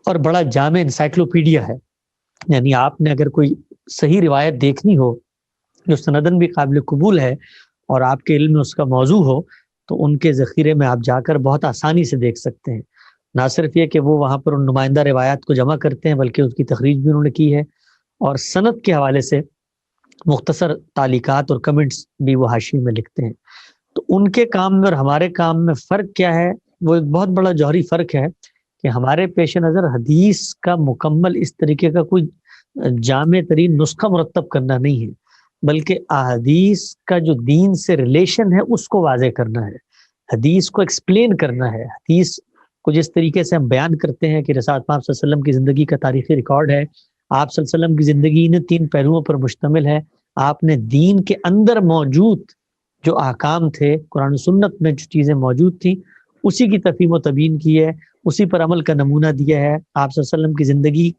اور بڑا جامع انسائکلوپیڈیا ہے. یعنی آپ نے اگر کوئی صحیح روایت دیکھنی ہو جو سندن بھی قابل قبول ہے اور آپ کے علم میں اس کا موضوع ہو تو ان کے ذخیرے میں آپ جا کر بہت آسانی سے دیکھ سکتے ہیں. نہ صرف یہ کہ وہ وہاں پر ان نمائندہ روایات کو جمع کرتے ہیں بلکہ اس کی تخریج بھی انہوں نے کی ہے اور سند کے حوالے سے مختصر تعلیقات اور کمنٹس بھی وہ حاشیے میں لکھتے ہیں. تو ان کے کام میں اور ہمارے کام میں فرق کیا ہے؟ وہ ایک بہت بڑا جوہری فرق ہے کہ ہمارے پیش نظر حدیث کا مکمل اس طریقے کا کوئی جامع ترین نسخہ مرتب کرنا نہیں ہے، بلکہ احادیث کا جو دین سے ریلیشن ہے اس کو واضح کرنا ہے، حدیث کو ایکسپلین کرنا ہے. حدیث کو جس طریقے سے ہم بیان کرتے ہیں کہ رسالت پاک صلی اللہ علیہ وسلم کی زندگی کا تاریخی ریکارڈ ہے. آپ صلی اللہ علیہ وسلم کی زندگی نے 3 پہلوؤں پر مشتمل ہے. آپ نے دین کے اندر موجود جو احکام تھے، قرآن و سنت میں جو چیزیں موجود تھیں اسی کی تفہیم و تبیین کی ہے، اسی پر عمل کا نمونہ دیا ہے. آپ صلی اللہ علیہ وسلم کی زندگی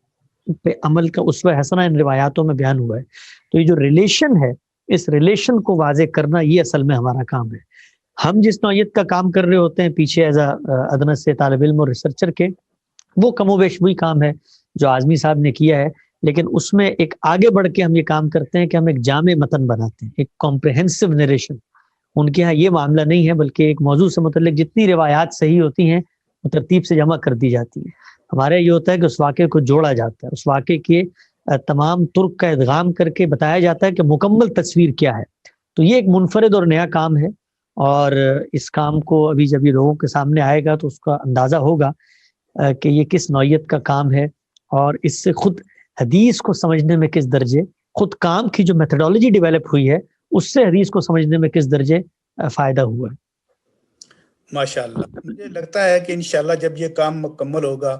پہ عمل کا اسوہ حسنہ ان روایاتوں میں بیان ہوا ہے. تو یہ جو ریلیشن ہے اس ریلیشن کو واضح کرنا یہ اصل میں ہمارا کام ہے. ہم جس نوعیت کا کام کر رہے ہوتے ہیں پیچھے ایز ادنا سے طالب علم اور ریسرچر کے، وہ کم و بیش وہی کام ہے جو اعظمی صاحب نے کیا ہے، لیکن اس میں ایک آگے بڑھ کے ہم یہ کام کرتے ہیں کہ ہم ایک جامع متن بناتے ہیں، ایک کمپریہنسو نریشن۔ ان کے ہاں یہ معاملہ نہیں ہے، بلکہ ایک موضوع سے متعلق جتنی روایات صحیح ہوتی ہیں وہ ترتیب سے جمع کر دی جاتی ہیں۔ ہمارے یہ ہوتا ہے کہ اس واقعے کو جوڑا جاتا ہے، اس واقعے کے تمام طرق کا ادغام کر کے بتایا جاتا ہے کہ مکمل تصویر کیا ہے۔ تو یہ ایک منفرد اور نیا کام ہے، اور اس کام کو ابھی جب یہ لوگوں کے سامنے آئے گا تو اس کا اندازہ ہوگا کہ یہ کس نوعیت کا کام ہے، اور اس سے خود حدیث کو سمجھنے میں کس درجے، خود کام کی جو میتھڈالوجی ڈیولپ ہوئی ہے اس سے حدیث کو سمجھنے میں کس درجے فائدہ ہوا ہے۔ ماشاءاللہ، مجھے لگتا ہے کہ انشاءاللہ جب یہ کام مکمل ہوگا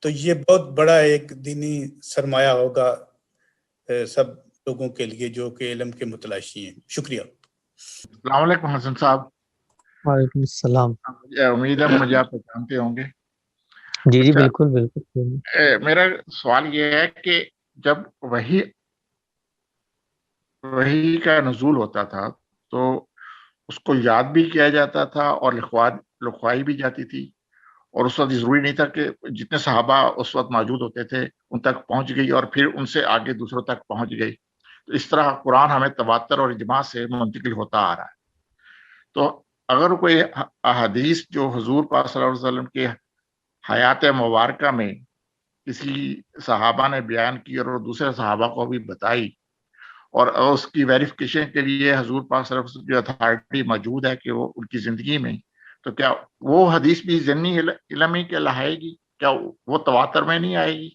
تو یہ بہت بڑا ایک دینی سرمایہ ہوگا سب لوگوں کے لیے جو کہ علم کے متلاشی ہیں۔ شکریہ۔ السلام علیکم حسن صاحب۔ وعلیکم السلام۔ امید ہے مجھے آپ جانتے ہوں گے۔ جی جی بالکل بالکل۔ میرا سوال یہ ہے کہ جب وحی کا نزول ہوتا تھا تو اس کو یاد بھی کیا جاتا تھا اور لکھوائی بھی جاتی تھی، اور اس وقت ضروری نہیں تھا کہ جتنے صحابہ اس وقت موجود ہوتے تھے ان تک پہنچ گئی اور پھر ان سے آگے دوسروں تک پہنچ گئی۔ تو اس طرح قرآن ہمیں تواتر اور اجماع سے منتقل ہوتا آ رہا ہے۔ تو اگر کوئی احادیث جو حضور پاک صلی اللہ علیہ وسلم کے حیات مبارکہ میں کسی صحابہ نے بیان کی اور دوسرے صحابہ کو بھی بتائی، اور اس کی ویریفیکیشن کے لیے حضور پاک صلی اللہ علیہ وسلم کی اتھارٹی موجود ہے کہ وہ ان کی زندگی میں، تو کیا وہ حدیث بھی ضمنی علم ہی کہلائے گی؟ کیا وہ تواتر میں نہیں آئے گی؟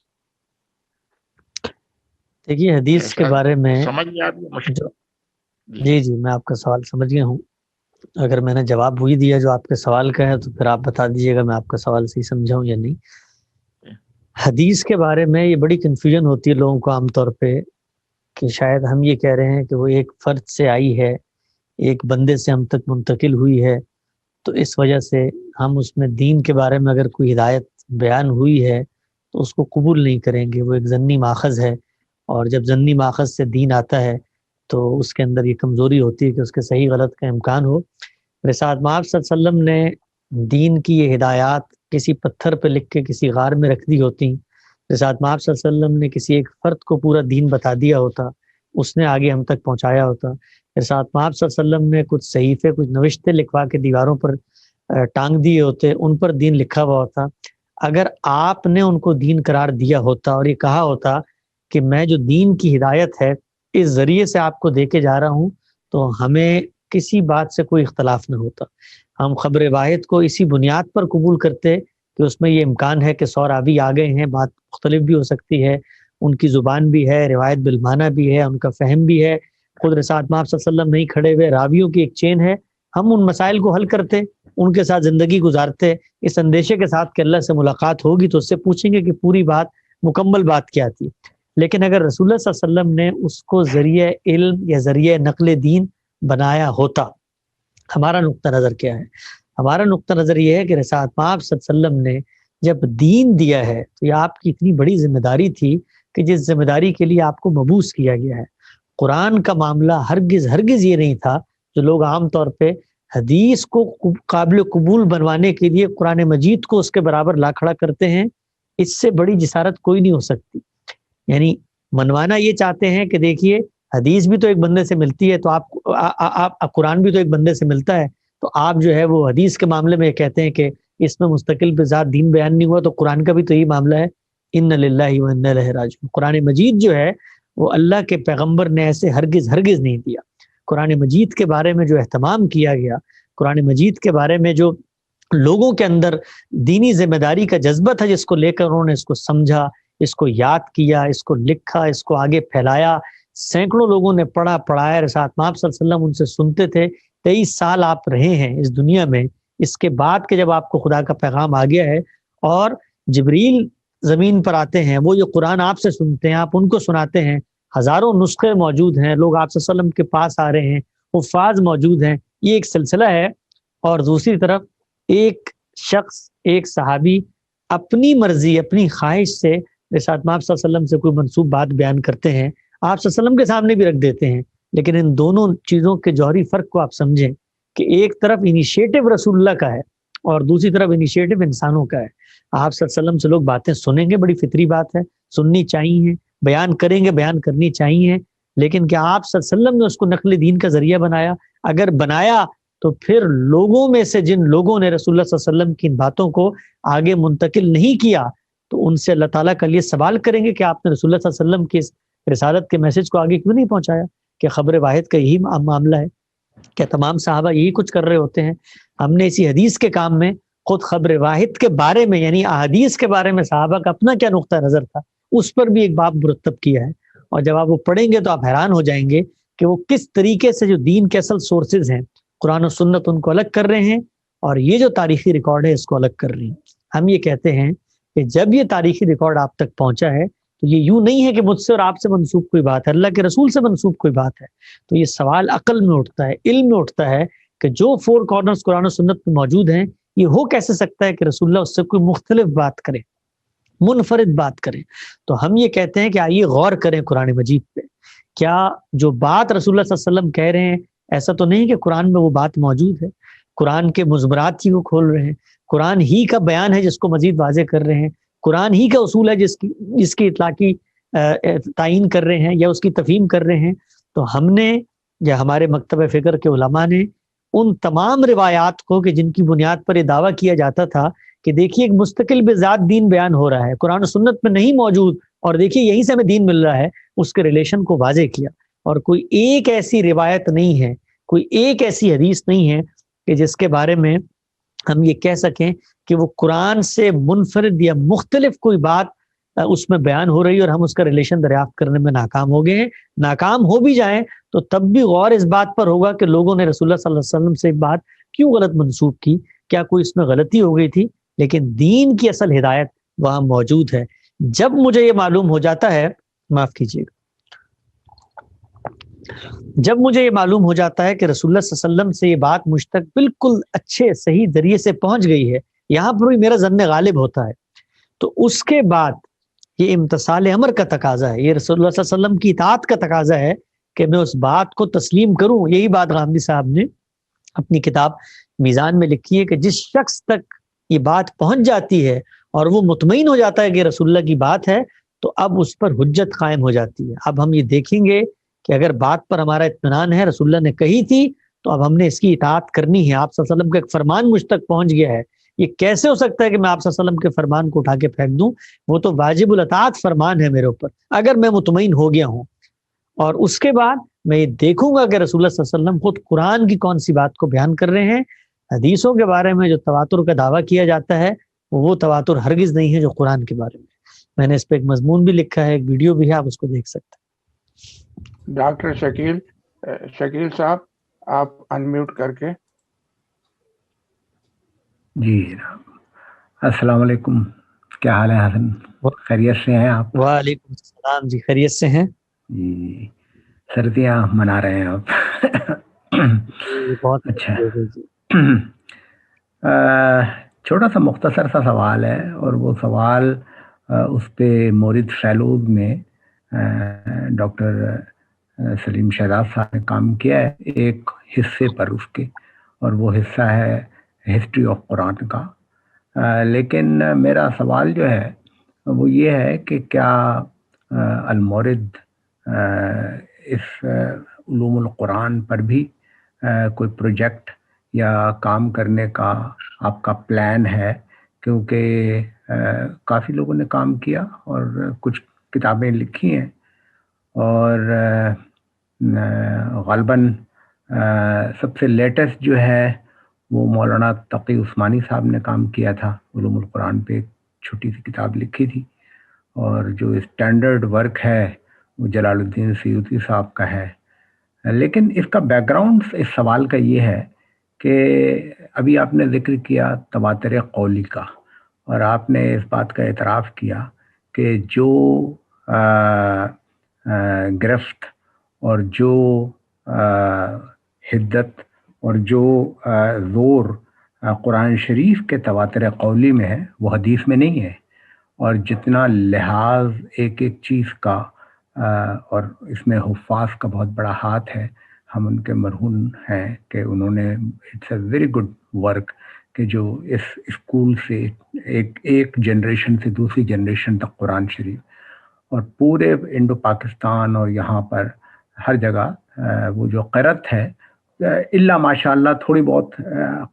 دیکھیے حدیث کے بارے میں سمجھ گیا جی جی میں آپ کا سوال سمجھ گیا ہوں۔ اگر میں نے جواب وہی دیا جو آپ کے سوال کا ہے تو پھر آپ بتا دیجیے گا میں آپ کا سوال صحیح سمجھا ہوں یا نہیں۔ حدیث کے بارے میں یہ بڑی کنفیوژن ہوتی ہے لوگوں کو عام طور پہ، کہ شاید ہم یہ کہہ رہے ہیں کہ وہ ایک فرد سے آئی ہے، ایک بندے سے ہم تک منتقل ہوئی ہے، تو اس وجہ سے ہم اس میں دین کے بارے میں اگر کوئی ہدایت بیان ہوئی ہے تو اس کو قبول نہیں کریں گے، وہ ایک ضمنی ماخذ ہے، اور جب ضمنی ماخذ سے دین آتا ہے تو اس کے اندر یہ کمزوری ہوتی ہے کہ اس کے صحیح غلط کا امکان ہو۔ رسالت مآب صلی اللہ علیہ وسلم نے دین کی یہ ہدایات کسی پتھر پہ لکھ کے کسی غار میں رکھ دی ہوتی، رسالت مآب صلی اللہ علیہ وسلم نے کسی ایک فرد کو پورا دین بتا دیا ہوتا، اس نے آگے ہم تک پہنچایا ہوتا۔ رسالت مآب صلی اللہ علیہ وسلم نے کچھ صحیفے، کچھ نوشتے لکھوا کے دیواروں پر ٹانگ دیے ہوتے، ان پر دین لکھا ہوا ہوتا۔ اگر آپ نے ان کو دین قرار دیا ہوتا اور یہ کہا ہوتا کہ میں جو دین کی ہدایت ہے اس ذریعے سے آپ کو دے کے جا رہا ہوں، تو ہمیں کسی بات سے کوئی اختلاف نہ ہوتا۔ ہم خبر واحد کو اسی بنیاد پر قبول کرتے کہ اس میں یہ امکان ہے کہ 100 راوی آ گئے ہیں، بات مختلف بھی ہو سکتی ہے، ان کی زبان بھی ہے، روایت بالمعنی بھی ہے، ان کا فہم بھی ہے، خود رسالت مآب صلی اللہ علیہ وسلم نہیں کھڑے ہوئے، راویوں کی ایک چین ہے، ہم ان مسائل کو حل کرتے، ان کے ساتھ زندگی گزارتے اس اندیشے کے ساتھ کہ اللہ سے ملاقات ہوگی تو اس سے پوچھیں گے کہ پوری بات، مکمل بات کیا تھی۔ لیکن اگر رسول اللہ صلی اللہ علیہ وسلم نے اس کو ذریعہ علم یا ذریعہ نقل دین بنایا ہوتا، ہمارا نقطہ نظر کیا ہے؟ ہمارا نقطہ نظر یہ ہے کہ رسالت مآب صلی اللہ علیہ وسلم نے جب دین دیا ہے تو یہ آپ کی اتنی بڑی ذمہ داری تھی کہ جس ذمہ داری کے لیے آپ کو مبعوث کیا گیا ہے۔ قرآن کا معاملہ ہرگز یہ نہیں تھا جو لوگ عام طور پہ حدیث کو قابل قبول بنوانے کے لیے قرآن مجید کو اس کے برابر لا کھڑا کرتے ہیں۔ اس سے بڑی جسارت کوئی نہیں ہو سکتی۔ یعنی منوانا یہ چاہتے ہیں کہ دیکھیے حدیث بھی تو ایک بندے سے ملتی ہے، تو آپ قرآن بھی تو ایک بندے سے ملتا ہے، تو آپ جو ہے وہ حدیث کے معاملے میں کہتے ہیں کہ اس میں مستقل بذات دین بیان نہیں ہوا، تو قرآن کا بھی تو یہی معاملہ ہے، ان للہ و انا الیہ راجعون۔ قرآن مجید جو ہے وہ اللہ کے پیغمبر نے ایسے ہرگز نہیں دیا۔ قرآن مجید کے بارے میں جو اہتمام کیا گیا، قرآن مجید کے بارے میں جو لوگوں کے اندر دینی ذمہ داری کا جذبہ تھا، جس کو لے کر انہوں نے اس کو سمجھا، اس کو یاد کیا، اس کو لکھا، اس کو آگے پھیلایا، سینکڑوں لوگوں نے پڑھایا، رسالت مآب صلی اللہ علیہ وسلم ان سے سنتے تھے۔ 23 سال آپ رہے ہیں اس دنیا میں، اس کے بعد کہ جب آپ کو خدا کا پیغام آ گیا ہے اور جبریل زمین پر آتے ہیں، وہ جو قرآن آپ سے سنتے ہیں، آپ ان کو سناتے ہیں، ہزاروں نسخے موجود ہیں، لوگ آپ صلی اللہ علیہ وسلم کے پاس آ رہے ہیں، حفاظ موجود ہیں، یہ ایک سلسلہ ہے۔ اور دوسری طرف ایک شخص، ایک صحابی اپنی مرضی، اپنی خواہش سے رسالت مآب صلی اللہ علیہ وسلم سے کوئی منسوب بات بیان کرتے ہیں، آپ صلی اللہ علیہ وسلم کے سامنے بھی رکھ دیتے ہیں۔ لیکن ان دونوں چیزوں کے جوہری فرق کو آپ سمجھیں کہ ایک طرف انیشیٹو رسول اللہ کا ہے اور دوسری طرف انیشیٹو انسانوں کا ہے۔ آپ صلی اللہ علیہ وسلم سے لوگ باتیں سنیں گے، بڑی فطری بات ہے، سننی چاہیے، بیان کریں گے, بیان کرنی چاہیے, لیکن کیا آپ صلی اللہ علیہ وسلم نے اس کو نقل دین کا ذریعہ بنایا؟ اگر بنایا تو پھر لوگوں میں سے جن لوگوں نے رسول اللہ صلی اللہ علیہ وسلم کی ان باتوں کو آگے منتقل نہیں کیا تو ان سے اللہ تعالیٰ کا لیے سوال کریں گے کہ آپ نے رسول اللہ صلی اللہ علیہ وسلم کی اس رسالت کے میسج کو آگے کیوں نہیں پہنچایا؟ کہ خبر واحد کا یہی معاملہ ہے, کیا تمام صحابہ یہی کچھ کر رہے ہوتے ہیں؟ ہم نے اسی حدیث کے کام میں خود خبر واحد کے بارے میں یعنی احادیث کے بارے میں صحابہ کا اپنا کیا نقطہ نظر تھا اس پر بھی ایک باب مرتب کیا ہے, اور جب آپ وہ پڑھیں گے تو آپ حیران ہو جائیں گے کہ وہ کس طریقے سے جو دین کے اصل سورسز ہیں قرآن و سنت ان کو الگ کر رہے ہیں اور یہ جو تاریخی ریکارڈ ہے اس کو الگ کر رہی ہیں. ہم یہ کہتے ہیں کہ جب یہ تاریخی ریکارڈ آپ تک پہنچا ہے تو یہ یوں نہیں ہے کہ مجھ سے اور آپ سے منسوب کوئی بات ہے, اللہ کے رسول سے منسوب کوئی بات ہے. تو یہ سوال عقل میں اٹھتا ہے, علم میں اٹھتا ہے کہ جو فور کارنرز قرآن و سنت میں موجود ہیں یہ ہو کیسے سکتا ہے کہ رسول اللہ اس سے کوئی مختلف بات کرے, منفرد بات کریں. تو ہم یہ کہتے ہیں کہ آئیے غور کریں قرآن مجید پہ, کیا جو بات رسول اللہ صلی اللہ علیہ وسلم کہہ رہے ہیں ایسا تو نہیں کہ قرآن میں وہ بات موجود ہے, قرآن کے مزمرات ہی کو کھول رہے ہیں, قرآن ہی کا بیان ہے جس کو مزید واضح کر رہے ہیں, قرآن ہی کا اصول ہے جس کی اطلاقی تعین کر رہے ہیں یا اس کی تفہیم کر رہے ہیں. تو ہم نے یا ہمارے مکتب فکر کے علماء نے ان تمام روایات کو کہ جن کی بنیاد پر یہ دعویٰ کیا جاتا تھا کہ دیکھیے ایک مستقل بذات دین بیان ہو رہا ہے, قرآن و سنت میں نہیں موجود اور دیکھیے یہیں سے ہمیں دین مل رہا ہے, اس کے ریلیشن کو واضح کیا. اور کوئی ایک ایسی روایت نہیں ہے, کوئی ایک ایسی حدیث نہیں ہے کہ جس کے بارے میں ہم یہ کہہ سکیں کہ وہ قرآن سے منفرد یا مختلف کوئی بات اس میں بیان ہو رہی ہے اور ہم اس کا ریلیشن دریافت کرنے میں ناکام ہو گئے ہیں. ناکام ہو بھی جائیں تو تب بھی غور اس بات پر ہوگا کہ لوگوں نے رسول اللہ صلی اللہ علیہ وسلم سے ایک بات کیوں غلط منسوب کی, کیا کوئی اس میں غلطی ہو گئی تھی؟ لیکن دین کی اصل ہدایت وہاں موجود ہے. جب مجھے یہ معلوم ہو جاتا ہے, معاف کیجیے گا, جب مجھے یہ معلوم ہو جاتا ہے کہ رسول اللہ صلی اللہ علیہ وسلم سے یہ بات مجھ تک بالکل اچھے صحیح ذریعے سے پہنچ گئی ہے, یہاں پر بھی میرا ظن غالب ہوتا ہے, تو اس کے بعد یہ امتثال امر کا تقاضا ہے, یہ رسول اللہ صلی اللہ علیہ وسلم کی اطاعت کا تقاضا ہے کہ میں اس بات کو تسلیم کروں. یہی بات غامدی صاحب نے اپنی کتاب میزان میں لکھی ہے کہ جس شخص تک یہ بات پہنچ جاتی ہے اور وہ مطمئن ہو جاتا ہے کہ رسول اللہ کی بات ہے تو اب اس پر حجت قائم ہو جاتی ہے. اب ہم یہ دیکھیں گے کہ اگر بات پر ہمارا اطمینان ہے, رسول اللہ نے کہی تھی تو اب ہم نے اس کی اطاعت کرنی ہے. آپ صلی اللہ علیہ وسلم کا ایک فرمان مجھ تک پہنچ گیا ہے, یہ کیسے ہو سکتا ہے کہ میں آپ صلی اللہ علیہ وسلم کے فرمان کو اٹھا کے پھینک دوں؟ وہ تو واجب الاطاعت فرمان ہے میرے اوپر اگر میں مطمئن ہو گیا ہوں. اور اس کے بعد میں یہ دیکھوں گا کہ رسول اللہ صلی اللہ علیہ وسلم خود قرآن کی کون سی بات کو بیان کر رہے ہیں. حدیثوں کے بارے میں جو تواتر کا دعویٰ کیا جاتا ہے وہ تواتر ہرگز نہیں ہے جو قرآن کے بارے میں. میں نے اس پہ ایک مضمون بھی لکھا ہے, ایک ویڈیو بھی ہے, آپ اس کو دیکھ سکتے ہیں. ڈاکٹر شکیل صاحب آپ انمیوٹ کر کے. جی السلام علیکم, کیا حال ہے حسن, خیریت سے ہیں آپ؟ وعلیکم السلام جی, خیریت سے ہیں جی. سردیاں منا رہے ہیں آپ؟ بہت اچھا. چھوٹا سا مختصر سا سوال ہے, اور وہ سوال اس پہ مورد فیلوز میں ڈاکٹر سلیم شہزاد صاحب نے کام کیا ہے ایک حصے پر اس کے, اور وہ حصہ ہے ہسٹری آف قرآن کا. لیکن میرا سوال جو ہے وہ یہ ہے کہ کیا المورد اس علوم القرآن پر بھی کوئی پروجیکٹ یا کام کرنے کا آپ کا پلان ہے؟ کیونکہ کافی لوگوں نے کام کیا اور کچھ کتابیں لکھی ہیں, اور غالباً سب سے لیٹسٹ جو ہے وہ مولانا تقی عثمانی صاحب نے کام کیا تھا, علوم القرآن پہ ایک چھوٹی سی کتاب لکھی تھی, اور جو اسٹینڈرڈ ورک ہے وہ جلال الدین سیوطی صاحب کا ہے. لیکن اس کا بیک گراؤنڈ اس سوال کا یہ ہے کہ ابھی آپ نے ذکر کیا تواتر قولی کا, اور آپ نے اس بات کا اعتراف کیا کہ جو گرفت اور جو حدت اور جو زور قرآن شریف کے تواتر قولی میں ہے وہ حدیث میں نہیں ہے. اور جتنا لحاظ ایک ایک چیز کا اور اس میں حفاظ کا بہت بڑا ہاتھ ہے, ہم ان کے مرہون ہیں کہ انہوں نے it's a very good work کہ جو اس اسکول سے ایک جنریشن سے دوسری جنریشن تک قرآن شریف, اور پورے انڈو پاکستان اور یہاں پر ہر جگہ وہ جو قرت ہے، الا ماشاء اللہ تھوڑی بہت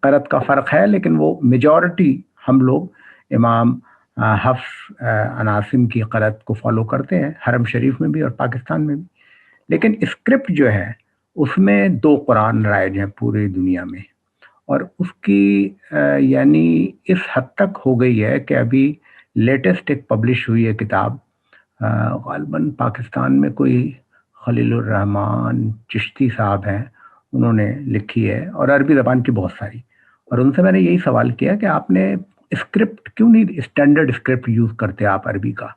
قرت کا فرق ہے، لیکن وہ میجورٹی ہم لوگ امام حفص عن عاصم کی قرت کو فالو کرتے ہیں، حرم شریف میں بھی اور پاکستان میں بھی. لیکن اسکرپٹ جو ہے اس میں 2 قرآن رائج ہیں پوری دنیا میں، اور اس کی یعنی اس حد تک ہو گئی ہے کہ ابھی لیٹسٹ ایک پبلش ہوئی ہے کتاب، غالباً پاکستان میں کوئی خلیل الرحمن چشتی صاحب ہیں، انہوں نے لکھی ہے، اور عربی زبان کی بہت ساری. اور ان سے میں نے یہی سوال کیا کہ آپ نے اسکرپٹ کیوں نہیں اسٹینڈرڈ اسکرپٹ یوز کرتے آپ عربی کا؟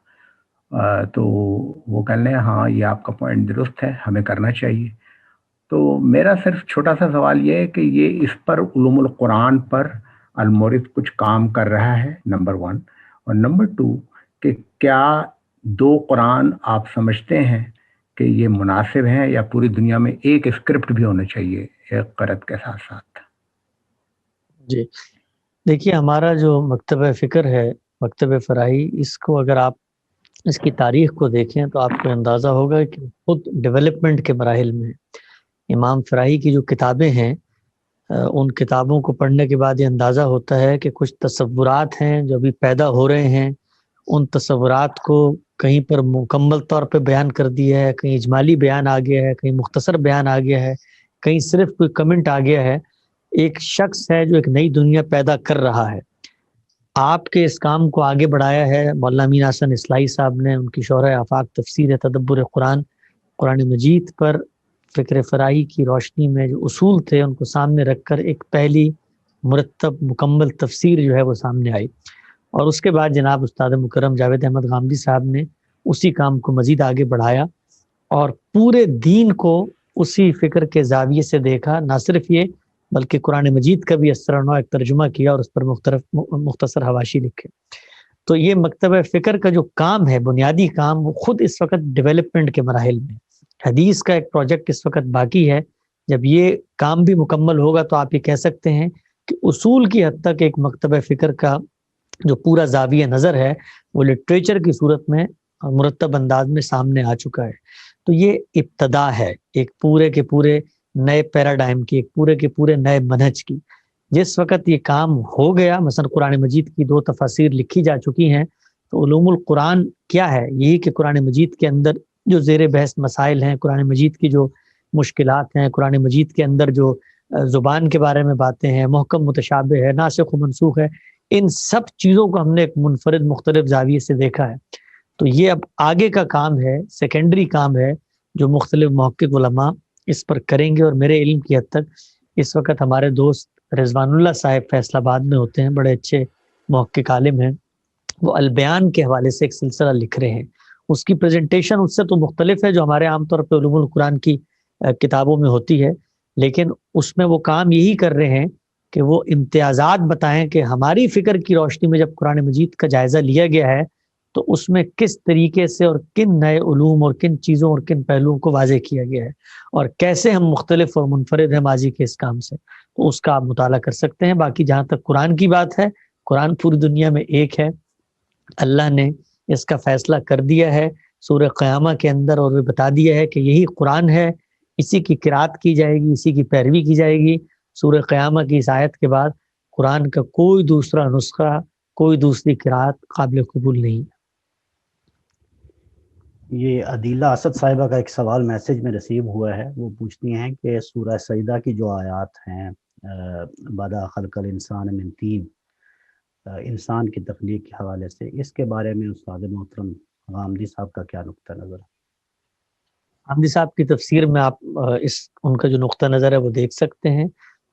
تو وہ کہنے ہیں ہاں یہ آپ کا پوائنٹ درست ہے، ہمیں کرنا چاہیے. تو میرا صرف چھوٹا سا سوال یہ ہے کہ یہ اس پر علوم القرآن پر المورد کچھ کام کر رہا ہے، نمبر 1، اور نمبر 2 کہ کیا 2 قرآن آپ سمجھتے ہیں کہ یہ مناسب ہیں، یا پوری دنیا میں ایک اسکرپٹ بھی ہونا چاہیے ایک قرت کے ساتھ ساتھ؟ جی دیکھیے، ہمارا جو مکتبہ فکر ہے، مکتبہ فراہی، اس کو اگر آپ اس کی تاریخ کو دیکھیں تو آپ کو اندازہ ہوگا کہ خود ڈیولپمنٹ کے مراحل میں امام فراہی کی جو کتابیں ہیں، ان کتابوں کو پڑھنے کے بعد یہ اندازہ ہوتا ہے کہ کچھ تصورات ہیں جو ابھی پیدا ہو رہے ہیں، ان تصورات کو کہیں پر مکمل طور پہ بیان کر دیا ہے، کہیں اجمالی بیان آ گیا ہے، کہیں مختصر بیان آ گیا ہے، کہیں صرف کوئی کمنٹ آ گیا ہے. ایک شخص ہے جو ایک نئی دنیا پیدا کر رہا ہے. آپ کے اس کام کو آگے بڑھایا ہے مولانا امین حسن اصلاحی صاحب نے، ان کی شرح آفاق تفسیر تدبر قرآن، قرآن مجید پر فکر فراہی کی روشنی میں جو اصول تھے ان کو سامنے رکھ کر ایک پہلی مرتب مکمل تفسیر جو ہے وہ سامنے آئی. اور اس کے بعد جناب استاد مکرم جاوید احمد غامدی صاحب نے اسی کام کو مزید آگے بڑھایا اور پورے دین کو اسی فکر کے زاویے سے دیکھا. نہ صرف یہ بلکہ قرآن مجید کا بھی اثر و ایک ترجمہ کیا اور اس پر مختصر حواشی لکھے. تو یہ مکتبہ فکر کا جو کام ہے، بنیادی کام، وہ خود اس وقت ڈیولپمنٹ کے مراحل میں. حدیث کا ایک پروجیکٹ اس وقت باقی ہے. جب یہ کام بھی مکمل ہوگا تو آپ یہ کہہ سکتے ہیں کہ اصول کی حد تک ایک مکتبہ فکر کا جو پورا زاویہ نظر ہے وہ لٹریچر کی صورت میں مرتب انداز میں سامنے آ چکا ہے. تو یہ ابتدا ہے ایک پورے کے پورے نئے پیراڈائم کی، ایک پورے کے پورے نئے منہج کی. جس وقت یہ کام ہو گیا، مثلا قرآن مجید کی 2 تفاسیر لکھی جا چکی ہیں، تو علوم القرآن کیا ہے؟ یہی کہ قرآن مجید کے اندر جو زیر بحث مسائل ہیں، قرآن مجید کی جو مشکلات ہیں، قرآن مجید کے اندر جو زبان کے بارے میں باتیں ہیں، محکم متشابہ ہے، ناسخ و منسوخ ہے، ان سب چیزوں کو ہم نے ایک منفرد مختلف زاویے سے دیکھا ہے. تو یہ اب آگے کا کام ہے، سیکنڈری کام ہے جو مختلف محقق علماء اس پر کریں گے. اور میرے علم کی حد تک اس وقت ہمارے دوست رضوان اللہ صاحب فیصل آباد میں ہوتے ہیں، بڑے اچھے محقق عالم ہیں، وہ البیان کے حوالے سے ایک سلسلہ لکھ رہے ہیں. اس کی پریزنٹیشن اس سے تو مختلف ہے جو ہمارے عام طور پہ علوم القرآن کی کتابوں میں ہوتی ہے، لیکن اس میں وہ کام یہی کر رہے ہیں کہ وہ امتیازات بتائیں کہ ہماری فکر کی روشنی میں جب قرآن مجید کا جائزہ لیا گیا ہے تو اس میں کس طریقے سے اور کن نئے علوم اور کن چیزوں اور کن پہلوؤں کو واضح کیا گیا ہے، اور کیسے ہم مختلف اور منفرد ہیں ماضی کے اس کام سے. تو اس کا آپ مطالعہ کر سکتے ہیں. باقی جہاں تک قرآن کی بات ہے، قرآن پوری دنیا میں ایک ہے، اللہ نے اس کا فیصلہ کر دیا ہے سورہ قیامہ کے اندر، اور وہ بتا دیا ہے کہ یہی قرآن ہے، اسی کی قرات کی جائے گی، اسی کی پیروی کی جائے گی. سورہ قیامہ کی اس آیت کے بعد قرآن کا کوئی دوسرا نسخہ، کوئی دوسری قرات قابل قبول نہیں. یہ عدیلہ اسد صاحبہ کا ایک سوال میسج میں رسیو ہوا ہے. وہ پوچھتی ہیں کہ سورہ سجدہ کی جو آیات ہیں، بدا خلق الانسان من طین، انسان کی تخلیق کے حوالے سے، اس کے بارے میں استاد محترم غامدی صاحب کا کیا نقطہ نظر ہے؟ غامدی صاحب کی تفسیر میں آپ ان کا جو نقطہ نظر ہے وہ دیکھ سکتے ہیں.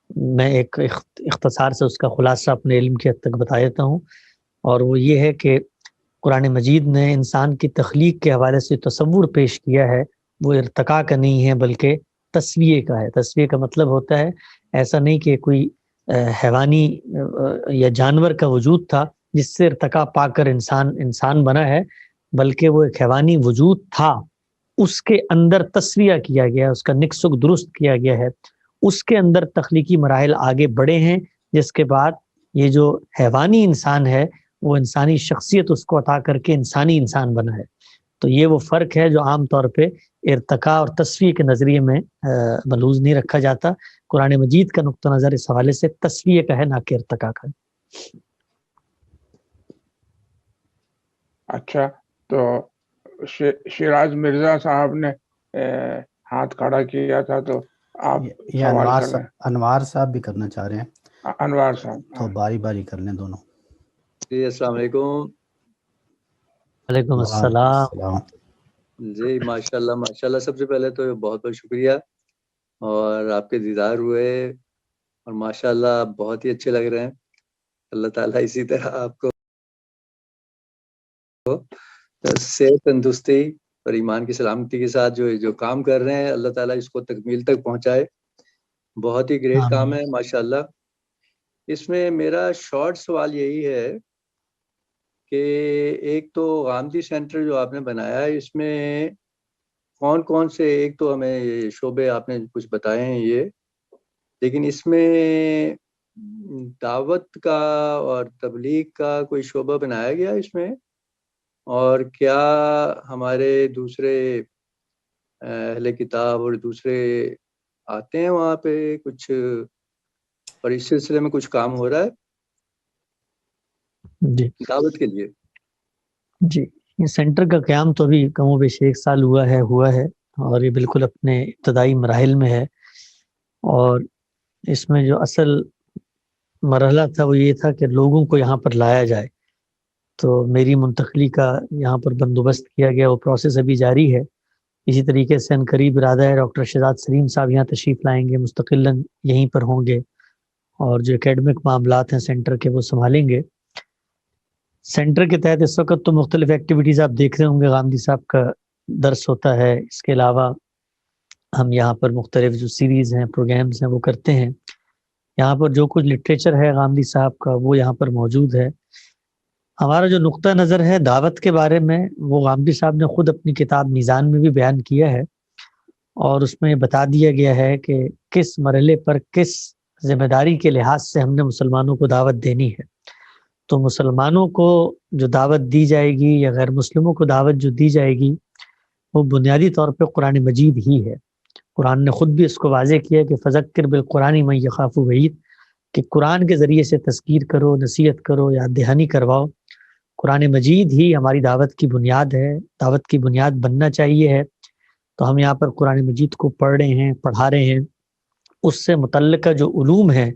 میں ایک اختصار سے اس کا خلاصہ اپنے علم کی حد تک بتا دیتا ہوں، اور وہ یہ ہے کہ قرآن مجید نے انسان کی تخلیق کے حوالے سے تصور پیش کیا ہے، وہ ارتقاء کا نہیں ہے بلکہ تسویے کا ہے. تسویے کا مطلب ہوتا ہے ایسا نہیں کہ کوئی حیوانی یا جانور کا وجود تھا جس سے ارتقاء پا کر انسان بنا ہے، بلکہ وہ ایک حیوانی وجود تھا، اس کے اندر تسویہ کیا گیا، اس کا نقص درست کیا گیا ہے، اس کے اندر تخلیقی مراحل آگے بڑھے ہیں، جس کے بعد یہ جو حیوانی انسان ہے وہ انسانی شخصیت اس کو عطا کر کے انسانی انسان بنا ہے. تو یہ وہ فرق ہے جو عام طور پہ ارتقاء اور تسویہ کے نظریے میں ملحوظ نہیں رکھا جاتا. قرآن مجید کا نقطہ نظر اس حوالے سے تسویہ کا ہے، نہ کہ ارتقاء کا. اچھا، تو شیراز مرزا صاحب نے ہاتھ کھڑا کیا تھا، تو آپ یہ انوار صاحب بھی کرنا چاہ رہے ہیں. انوار صاحب تو باری باری کر لیں دونوں. جی السلام علیکم. وعلیکم السلام. جی ماشاءاللہ سب سے پہلے تو بہت بہت شکریہ، اور آپ کے دیدار ہوئے اور ماشاءاللہ بہت ہی اچھے لگ رہے ہیں. اللہ تعالیٰ اسی طرح آپ کو صحت تندرستی اور ایمان کی سلامتی کے ساتھ جو کام کر رہے ہیں اللہ تعالیٰ اس کو تکمیل تک پہنچائے. بہت ہی گریٹ کام ہے ماشاءاللہ. اس میں میرا شارٹ سوال یہی ہے کہ ایک تو غامدی سینٹر جو آپ نے بنایا ہے، اس میں کون کون سے، ایک تو ہمیں شعبے آپ نے کچھ بتائے ہیں یہ، لیکن اس میں دعوت کا اور تبلیغ کا کوئی شعبہ بنایا گیا اس میں؟ اور کیا ہمارے دوسرے اہل کتاب اور دوسرے آتے ہیں وہاں پہ کچھ، اور اس سلسلے میں کچھ کام ہو رہا ہے جی دعوت کے لیے؟ جی، یہ سینٹر کا قیام تو ابھی کم و بیش 1 سال ہوا ہے اور یہ بالکل اپنے ابتدائی مراحل میں ہے. اور اس میں جو اصل مرحلہ تھا وہ یہ تھا کہ لوگوں کو یہاں پر لایا جائے. تو میری منتقلی کا یہاں پر بندوبست کیا گیا، وہ پروسیس ابھی جاری ہے. اسی طریقے سے ان قریب ارادہ ہے ڈاکٹر شہزاد سلیم صاحب یہاں تشریف لائیں گے، مستقلاً یہیں پر ہوں گے، اور جو اکیڈمک معاملات ہیں سینٹر کے وہ سنبھالیں گے. سینٹر کے تحت اس وقت تو مختلف ایکٹیویٹیز آپ دیکھ رہے ہوں گے. غامدی صاحب کا درس ہوتا ہے، اس کے علاوہ ہم یہاں پر مختلف جو سیریز ہیں، پروگرامز ہیں، وہ کرتے ہیں. یہاں پر جو کچھ لٹریچر ہے غامدی صاحب کا وہ یہاں پر موجود ہے. ہمارا جو نقطہ نظر ہے دعوت کے بارے میں، وہ غامدی صاحب نے خود اپنی کتاب میزان میں بھی بیان کیا ہے، اور اس میں بتا دیا گیا ہے کہ کس مرحلے پر کس ذمہ داری کے لحاظ سے ہم نے مسلمانوں کو دعوت دینی ہے. تو مسلمانوں کو جو دعوت دی جائے گی یا غیر مسلموں کو دعوت جو دی جائے گی، وہ بنیادی طور پہ قرآن مجید ہی ہے. قرآن نے خود بھی اس کو واضح کیا کہ فذکر بالقرآن من یخاف وعید، کہ قرآن کے ذریعے سے تذکیر کرو، نصیحت کرو، یاد دہانی کرواؤ. قرآن مجید ہی ہماری دعوت کی بنیاد ہے، دعوت کی بنیاد بننا چاہیے ہے. تو ہم یہاں پر قرآن مجید کو پڑھ رہے ہیں، پڑھا رہے ہیں. اس سے متعلقہ جو علوم ہیں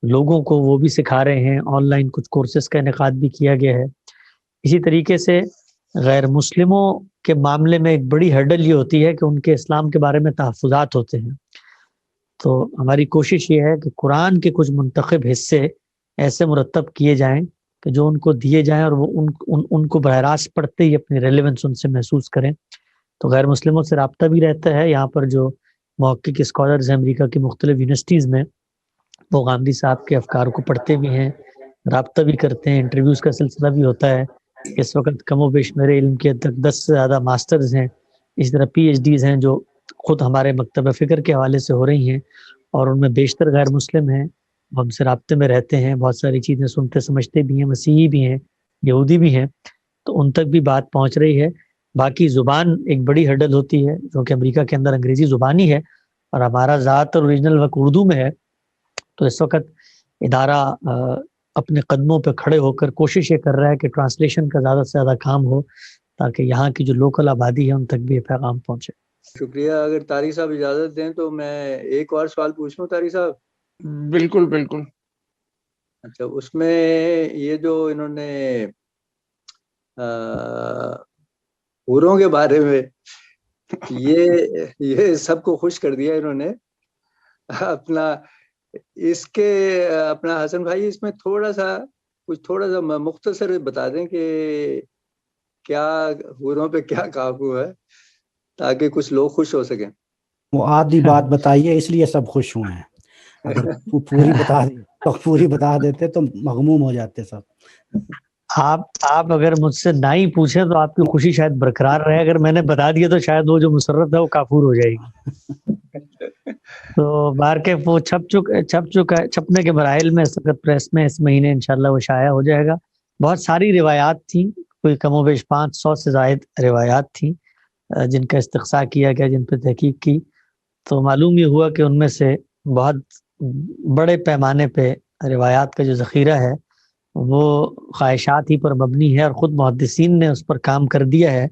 لوگوں کو وہ بھی سکھا رہے ہیں. آن لائن کچھ کورسز کا انعقاد بھی کیا گیا ہے. اسی طریقے سے غیر مسلموں کے معاملے میں ایک بڑی ہرڈل یہ ہوتی ہے کہ ان کے اسلام کے بارے میں تحفظات ہوتے ہیں. تو ہماری کوشش یہ ہے کہ قرآن کے کچھ منتخب حصے ایسے مرتب کیے جائیں کہ جو ان کو دیے جائیں اور وہ ان کو براہ راست پڑھتے ہی اپنی ریلیونس ان سے محسوس کریں. تو غیر مسلموں سے رابطہ بھی رہتا ہے. یہاں پر جو محقق اسکالرز ہیں امریکہ کی مختلف یونیورسٹیز میں، وہ غامدی صاحب کے افکار کو پڑھتے بھی ہیں، رابطہ بھی کرتے ہیں. انٹرویوز کا سلسلہ بھی ہوتا ہے. اس وقت کم و بیش میرے علم کے 10 سے زیادہ ماسٹرز ہیں، اسی طرح پی ایچ ڈیز ہیں جو خود ہمارے مکتبہ فکر کے حوالے سے ہو رہی ہیں، اور ان میں بیشتر غیر مسلم ہیں. وہ ہم سے رابطے میں رہتے ہیں، بہت ساری چیزیں سنتے سمجھتے بھی ہیں، مسیحی بھی ہیں، یہودی بھی ہیں. تو ان تک بھی بات پہنچ رہی ہے. باقی زبان ایک بڑی ہرڈل ہوتی ہے کیونکہ امریکہ کے اندر انگریزی زبان ہی ہے اور ہمارا ذات اوریجنل وقت اردو میں ہے. تو اس وقت ادارہ اپنے قدموں پہ کھڑے ہو کر کوشش یہ کر رہا ہے کہ ٹرانسلیشن کا زیادہ سے زیادہ کام ہو تاکہ یہاں کی جو لوکل آبادی ہے ان تک بھی یہ پیغام پہنچے. شکریہ. اگر طارق صاحب اجازت دیں تو میں ایک اور سوال پوچھ لوں طارق صاحب؟ بالکل بالکل. اچھا، اس میں یہ جو انہوں نے حوروں کے بارے میں یہ سب کو خوش کر دیا انہوں نے اپنا. اس کے اپنا حسن بھائی اس میں تھوڑا سا مختصر بتا دیں کہ کیا حوروں پہ کیا قابو ہے تاکہ کچھ لوگ خوش ہو سکیں. وہ آدھی بات بتائیے اس لیے سب خوش ہوئے ہیں. اگر پوری بتا دیتے تو مغموم ہو جاتے سب. آپ اگر مجھ سے نہ ہی پوچھیں تو آپ کی خوشی شاید برقرار رہے. اگر میں نے بتا دیا تو شاید وہ جو مسرت ہے وہ کافور ہو جائے گی. تو بار کے وہ چھپنے کے مراحل میں اس وقت پریس میں اس مہینے انشاءاللہ وہ شائع ہو جائے گا. بہت ساری روایات تھیں کوئی کم و بیش 500 سے زائد روایات تھیں جن کا استقصاء کیا گیا، جن پہ تحقیق کی، تو معلوم یہ ہوا کہ ان میں سے بہت بڑے پیمانے پہ روایات کا جو ذخیرہ ہے وہ خواہشات ہی پر مبنی ہے، اور خود محدثین نے اس پر کام کر دیا ہے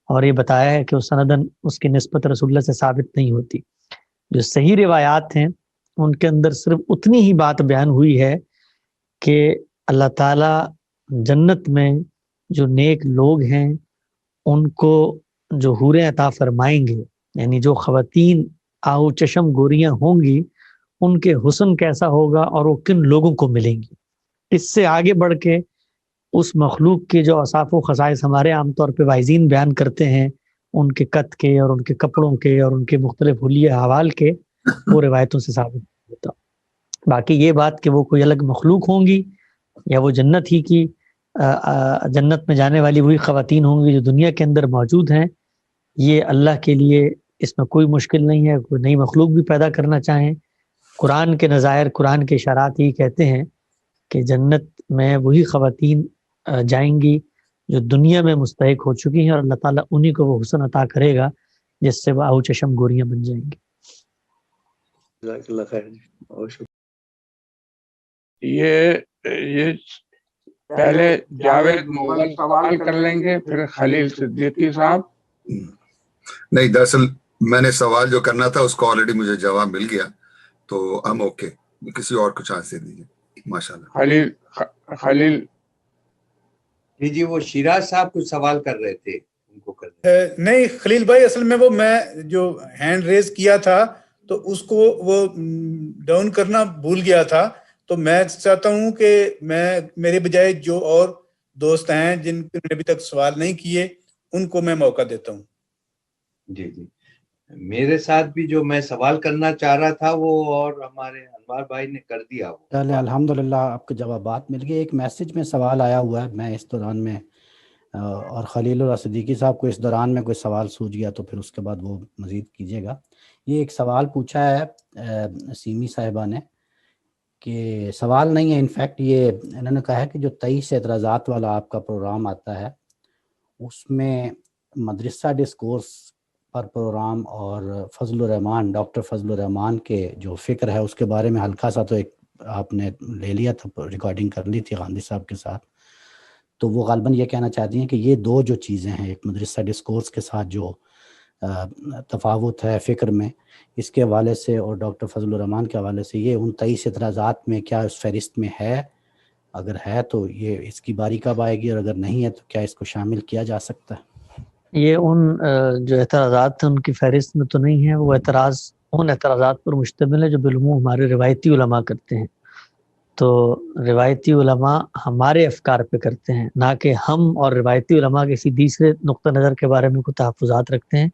اور یہ بتایا ہے کہ سندن اس کی نسبت رسول اللہ سے ثابت نہیں ہوتی۔ جو صحیح روایات ہیں ان کے اندر صرف اتنی ہی بات بیان ہوئی ہے کہ اللہ تعالیٰ جنت میں جو نیک لوگ ہیں ان کو جو حوریں عطا فرمائیں گے، یعنی جو خواتین آہو چشم گوریاں ہوں گی ان کے حسن کیسا ہوگا اور وہ کن لوگوں کو ملیں گی۔ اس سے آگے بڑھ کے اس مخلوق کے جو اوصاف و خصائص ہمارے عام طور پہ واعظین بیان کرتے ہیں، ان کے قد کے اور ان کے کپڑوں کے اور ان کے مختلف حلیہ احوال کے، وہ روایتوں سے ثابت نہیں ہوتا۔ باقی یہ بات کہ وہ کوئی الگ مخلوق ہوں گی یا وہ جنت ہی کی جنت میں جانے والی وہی خواتین ہوں گی جو دنیا کے اندر موجود ہیں، یہ اللہ کے لیے اس میں کوئی مشکل نہیں ہے۔ کوئی نئی مخلوق بھی پیدا کرنا چاہیں، قرآن کے نظائر، قرآن کے اشارات ہی کہتے ہیں کہ جنت میں وہی خواتین جائیں گی جو دنیا میں مستحق ہو چکی ہیں، اور اللہ تعالیٰ انہی کو وہ حسن عطا کرے گا جس سے وہ آہو چشم گوریاں بن جائیں گی۔ جزاک اللہ خیر۔ یہ پہلے جاوید مغل سوال کر لیں گے، پھر خلیل صدیقی صاحب۔ نہیں، دراصل میں نے سوال جو کرنا تھا اس کو آلریڈی مجھے جواب مل گیا، تو ہم اوکے، کسی اور کو چانس دے دیجیے۔ ماشاءاللہ۔ خلیل جی وہ شیراز صاحب کچھ سوال کر رہے تھے، ان کو کر نہیں خلیل بھائی، اصل میں وہ میں جو ہینڈ ریز کیا تھا تو اس کو وہ ڈاؤن کرنا بھول گیا تھا، تو میں چاہتا ہوں کہ میرے بجائے جو اور دوست ہیں جن نے ابھی تک سوال نہیں کیے ان کو میں موقع دیتا ہوں۔ جی میرے ساتھ بھی جو میں سوال کرنا چاہ رہا تھا وہ اور ہمارے انوار بھائی نے کر دیا۔ چلے الحمدللہ آپ کو جوابات مل گئے۔ ایک میسج میں سوال آیا ہوا ہے، میں اس دوران میں اور خلیل اللہ صدیقی صاحب کو اس دوران میں کوئی سوال سوچ گیا تو پھر اس کے بعد وہ مزید کیجیے گا۔ یہ ایک سوال پوچھا ہے سیمی صاحبہ نے، کہ سوال نہیں ہے، انفیکٹ یہ انہوں نے کہا ہے کہ جو 23 اعتراضات والا آپ کا پروگرام آتا ہے اس میں مدرسہ ڈسکورس پر پروگرام اور فضل الرحمان، ڈاکٹر فضل الرحمان کے جو فکر ہے اس کے بارے میں ہلکا سا تو ایک آپ نے لے لیا تھا، ریکارڈنگ کر لی تھی غامدی صاحب کے ساتھ، تو وہ غالباً یہ کہنا چاہتی ہیں کہ یہ دو جو چیزیں ہیں، ایک مدرسہ ڈسکورس کے ساتھ جو تفاوت ہے فکر میں اس کے حوالے سے اور ڈاکٹر فضل الرحمان کے حوالے سے، یہ ان 23 اعتراضات میں کیا اس فہرست میں ہے؟ اگر ہے تو یہ اس کی باری کب آئے گی، اور اگر نہیں ہے تو کیا اس کو شامل کیا جا سکتا ہے؟ یہ ان جو اعتراضات ہیں ان کی فہرست میں تو نہیں ہے، وہ اعتراض ان اعتراضات پر مشتمل ہے جو بالعموم ہمارے روایتی علماء کرتے ہیں۔ تو روایتی علماء ہمارے افکار پہ کرتے ہیں، نہ کہ ہم اور روایتی علماء کسی دوسرے نقطہ نظر کے بارے میں کوئی تحفظات رکھتے ہیں۔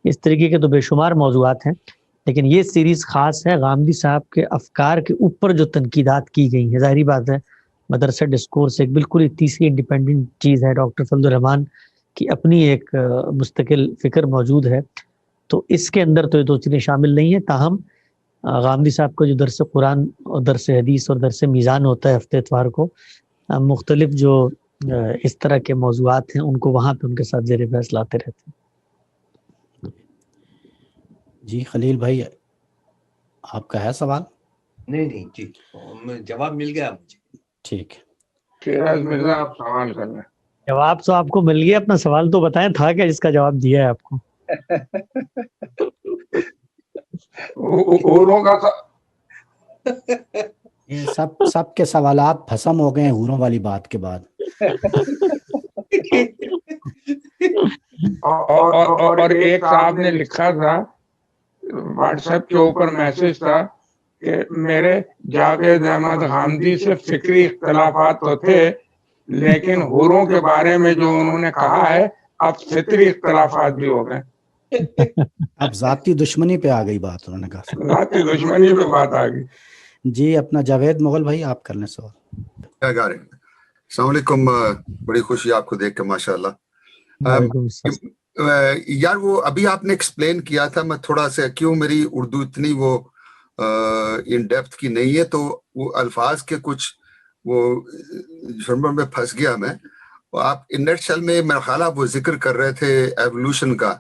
اس طریقے کے تو بے شمار موضوعات ہیں، لیکن یہ سیریز خاص ہے غامدی صاحب کے افکار کے اوپر جو تنقیدات کی گئی ہیں۔ ظاہری بات ہے مدرسہ ڈسکورس ایک بالکل ہی تیسری انڈیپینڈنٹ چیز ہے، ڈاکٹر فضل الرحمان کی اپنی ایک مستقل فکر موجود ہے، تو اس کے اندر تو یہ دو چیزیں شامل نہیں ہیں۔ تاہم غامدی صاحب کا جو درس قرآن اور درس حدیث اور درس میزان ہوتا ہے ہفتے اتوار کو، مختلف جو اس طرح کے موضوعات ہیں ان کو وہاں پہ ان کے ساتھ زیر بحث لاتے رہتے ہیں۔ جی خلیل بھائی آپ کا ہے سوال؟ نہیں جی جواب مل گیا مجھے۔ ٹھیک ہے، شیراز مرزا آپ سوال کر رہے ہیں۔ جواب تو آپ کو مل گیا، اپنا سوال تو بتائیں تھا کیا جس کا جواب دیا ہے آپ کو؟ یہ سب کے سوالات بھسم ہو گئے ہیں حوروں والی بات کے بعد۔ اور ایک صاحب نے لکھا تھا واٹس ایپ کے اوپر میسج تھا کہ میرے جاوید احمد غامدی سے فکری اختلافات تو تھے لیکن حوروں کے بارے میں جو انہوں نے کہا ہے اب فطری اختلافات بھی ہو گئے۔ اب ذاتی دشمنی پہ آ گئی بات، انہوں نے کہا ذاتی دشمنی پہ بات آ گئی۔ جی اپنا جاوید مغل بھائی آپ کر لیں سوال۔ السلام علیکم، بڑی خوشی آپ کو دیکھ کے ماشاءاللہ۔ یار وہ ابھی آپ نے ایکسپلین کیا تھا، میں تھوڑا سا کیوں میری اردو اتنی وہ ان ڈیپتھ کی نہیں ہے تو وہ الفاظ کے کچھ وہ شرمبر میں پھنس گیا میں، آپ ان نیٹ شیل میں میرا خیال آپ وہ ذکر کر رہے تھے ایوولوشن کا،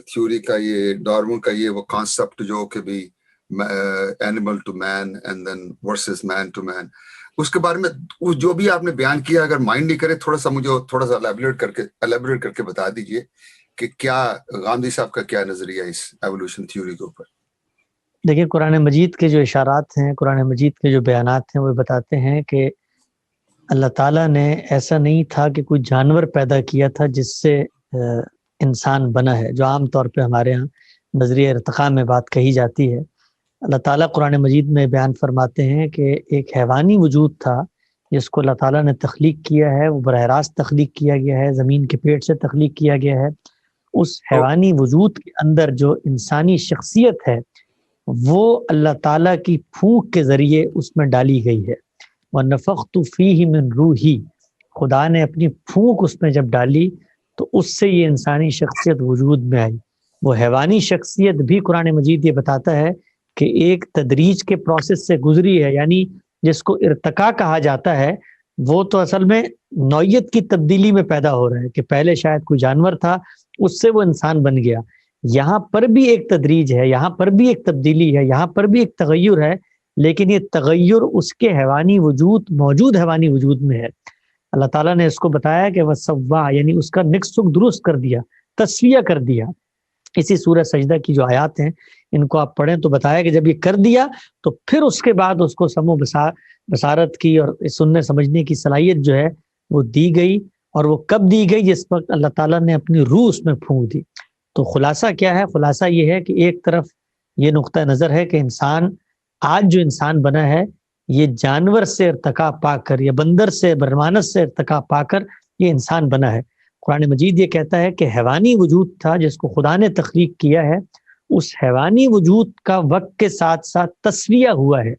تھیوری کا، یہ ڈارون کا یہ وہ کانسیپٹ جو کہ بھی animal to man and then versus man to man, اس کے بارے میں جو بھی آپ نے بیان کیا اگر مائنڈ نہیں کرے تھوڑا سا مجھے تھوڑا سا الیبوریٹ کر کے بتا دیجئے کہ کیا غامدی صاحب کا کیا نظریہ اس ایوولوشن تھیوری کے اوپر؟ دیکھیں قرآن مجید کے جو اشارات ہیں، قرآن مجید کے جو بیانات ہیں، وہ بتاتے ہیں کہ اللہ تعالیٰ نے ایسا نہیں تھا کہ کوئی جانور پیدا کیا تھا جس سے انسان بنا ہے، جو عام طور پہ ہمارے ہاں نظریہ ارتقاء میں بات کہی جاتی ہے۔ اللہ تعالیٰ قرآن مجید میں بیان فرماتے ہیں کہ ایک حیوانی وجود تھا جس کو اللہ تعالیٰ نے تخلیق کیا ہے، وہ براہ راست تخلیق کیا گیا ہے، زمین کے پیٹ سے تخلیق کیا گیا ہے۔ اس حیوانی وجود کے اندر جو انسانی شخصیت ہے وہ اللہ تعالیٰ کی پھونک کے ذریعے اس میں ڈالی گئی ہے۔ وَنَفَخْتُ فِيهِ مِن رُوحِي، خدا نے اپنی پھونک اس میں جب ڈالی تو اس سے یہ انسانی شخصیت وجود میں آئی۔ وہ حیوانی شخصیت بھی قرآن مجید یہ بتاتا ہے کہ ایک تدریج کے پروسیس سے گزری ہے، یعنی جس کو ارتقاء کہا جاتا ہے وہ تو اصل میں نوعیت کی تبدیلی میں پیدا ہو رہا ہے کہ پہلے شاید کوئی جانور تھا، اس سے وہ انسان بن گیا۔ یہاں پر بھی ایک تدریج ہے، یہاں پر بھی ایک تبدیلی ہے، یہاں پر بھی ایک تغیر ہے، لیکن یہ تغیر اس کے حیوانی وجود، موجود حیوانی وجود میں ہے۔ اللہ تعالیٰ نے اس کو بتایا کہ وَسَوَّا، یعنی اس کا نقص درست کر دیا، تسویہ کر دیا۔ اسی سورہ سجدہ کی جو آیات ہیں ان کو آپ پڑھیں تو بتایا کہ جب یہ کر دیا تو پھر اس کے بعد اس کو سمو بصارت کی اور سننے سمجھنے کی صلاحیت جو ہے وہ دی گئی، اور وہ کب دی گئی؟ جس وقت اللہ تعالیٰ نے اپنی روح اس میں پھونک دی۔ تو خلاصہ کیا ہے؟ خلاصہ یہ ہے کہ ایک طرف یہ نقطہ نظر ہے کہ انسان آج جو انسان بنا ہے یہ جانور سے ارتقاء پا کر یا بندر سے برمانس سے ارتقاء پا کر یہ انسان بنا ہے۔ قرآن مجید یہ کہتا ہے کہ حیوانی وجود تھا جس کو خدا نے تخلیق کیا ہے، اس حیوانی وجود کا وقت کے ساتھ ساتھ تسویہ ہوا ہے۔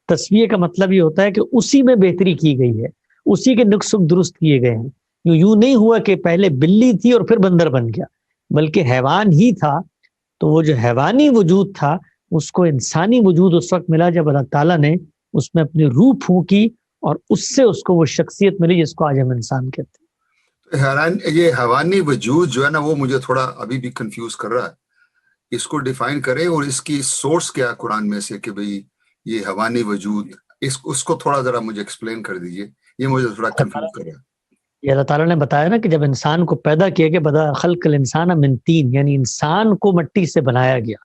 تسویہ کا مطلب یہ ہوتا ہے کہ اسی میں بہتری کی گئی ہے، اسی کے نقص درست کیے گئے ہیں۔ یوں نہیں ہوا کہ پہلے بلی تھی اور پھر بندر بن گیا، بلکہ حیوان ہی تھا۔ تو وہ جو حیوانی وجود تھا اس کو انسانی وجود اس وقت ملا جب اللہ تعالیٰ نے اس میں اپنی روح پھونکی اور اس سے اس کو وہ شخصیت ملی جس کو آج ہم انسان کہتے ہیں۔ یہ حیوانی وجود جو ہے نا وہ مجھے تھوڑا ابھی بھی کنفیوز کر رہا ہے، اس کو ڈیفائن کریں اور اس کی سورس کیا ہے قرآن میں سے کہ بھئی یہ حیوانی وجود، اس کو تھوڑا ذرا مجھے ایکسپلین کر دیجئے، یہ مجھے تھوڑا کنفیوز کر رہا ہے۔ یہ اللہ تعالیٰ نے بتایا نا کہ جب انسان کو پیدا کیا گیا، بدا خلق الانسان من طین، یعنی انسان کو مٹی سے بنایا گیا،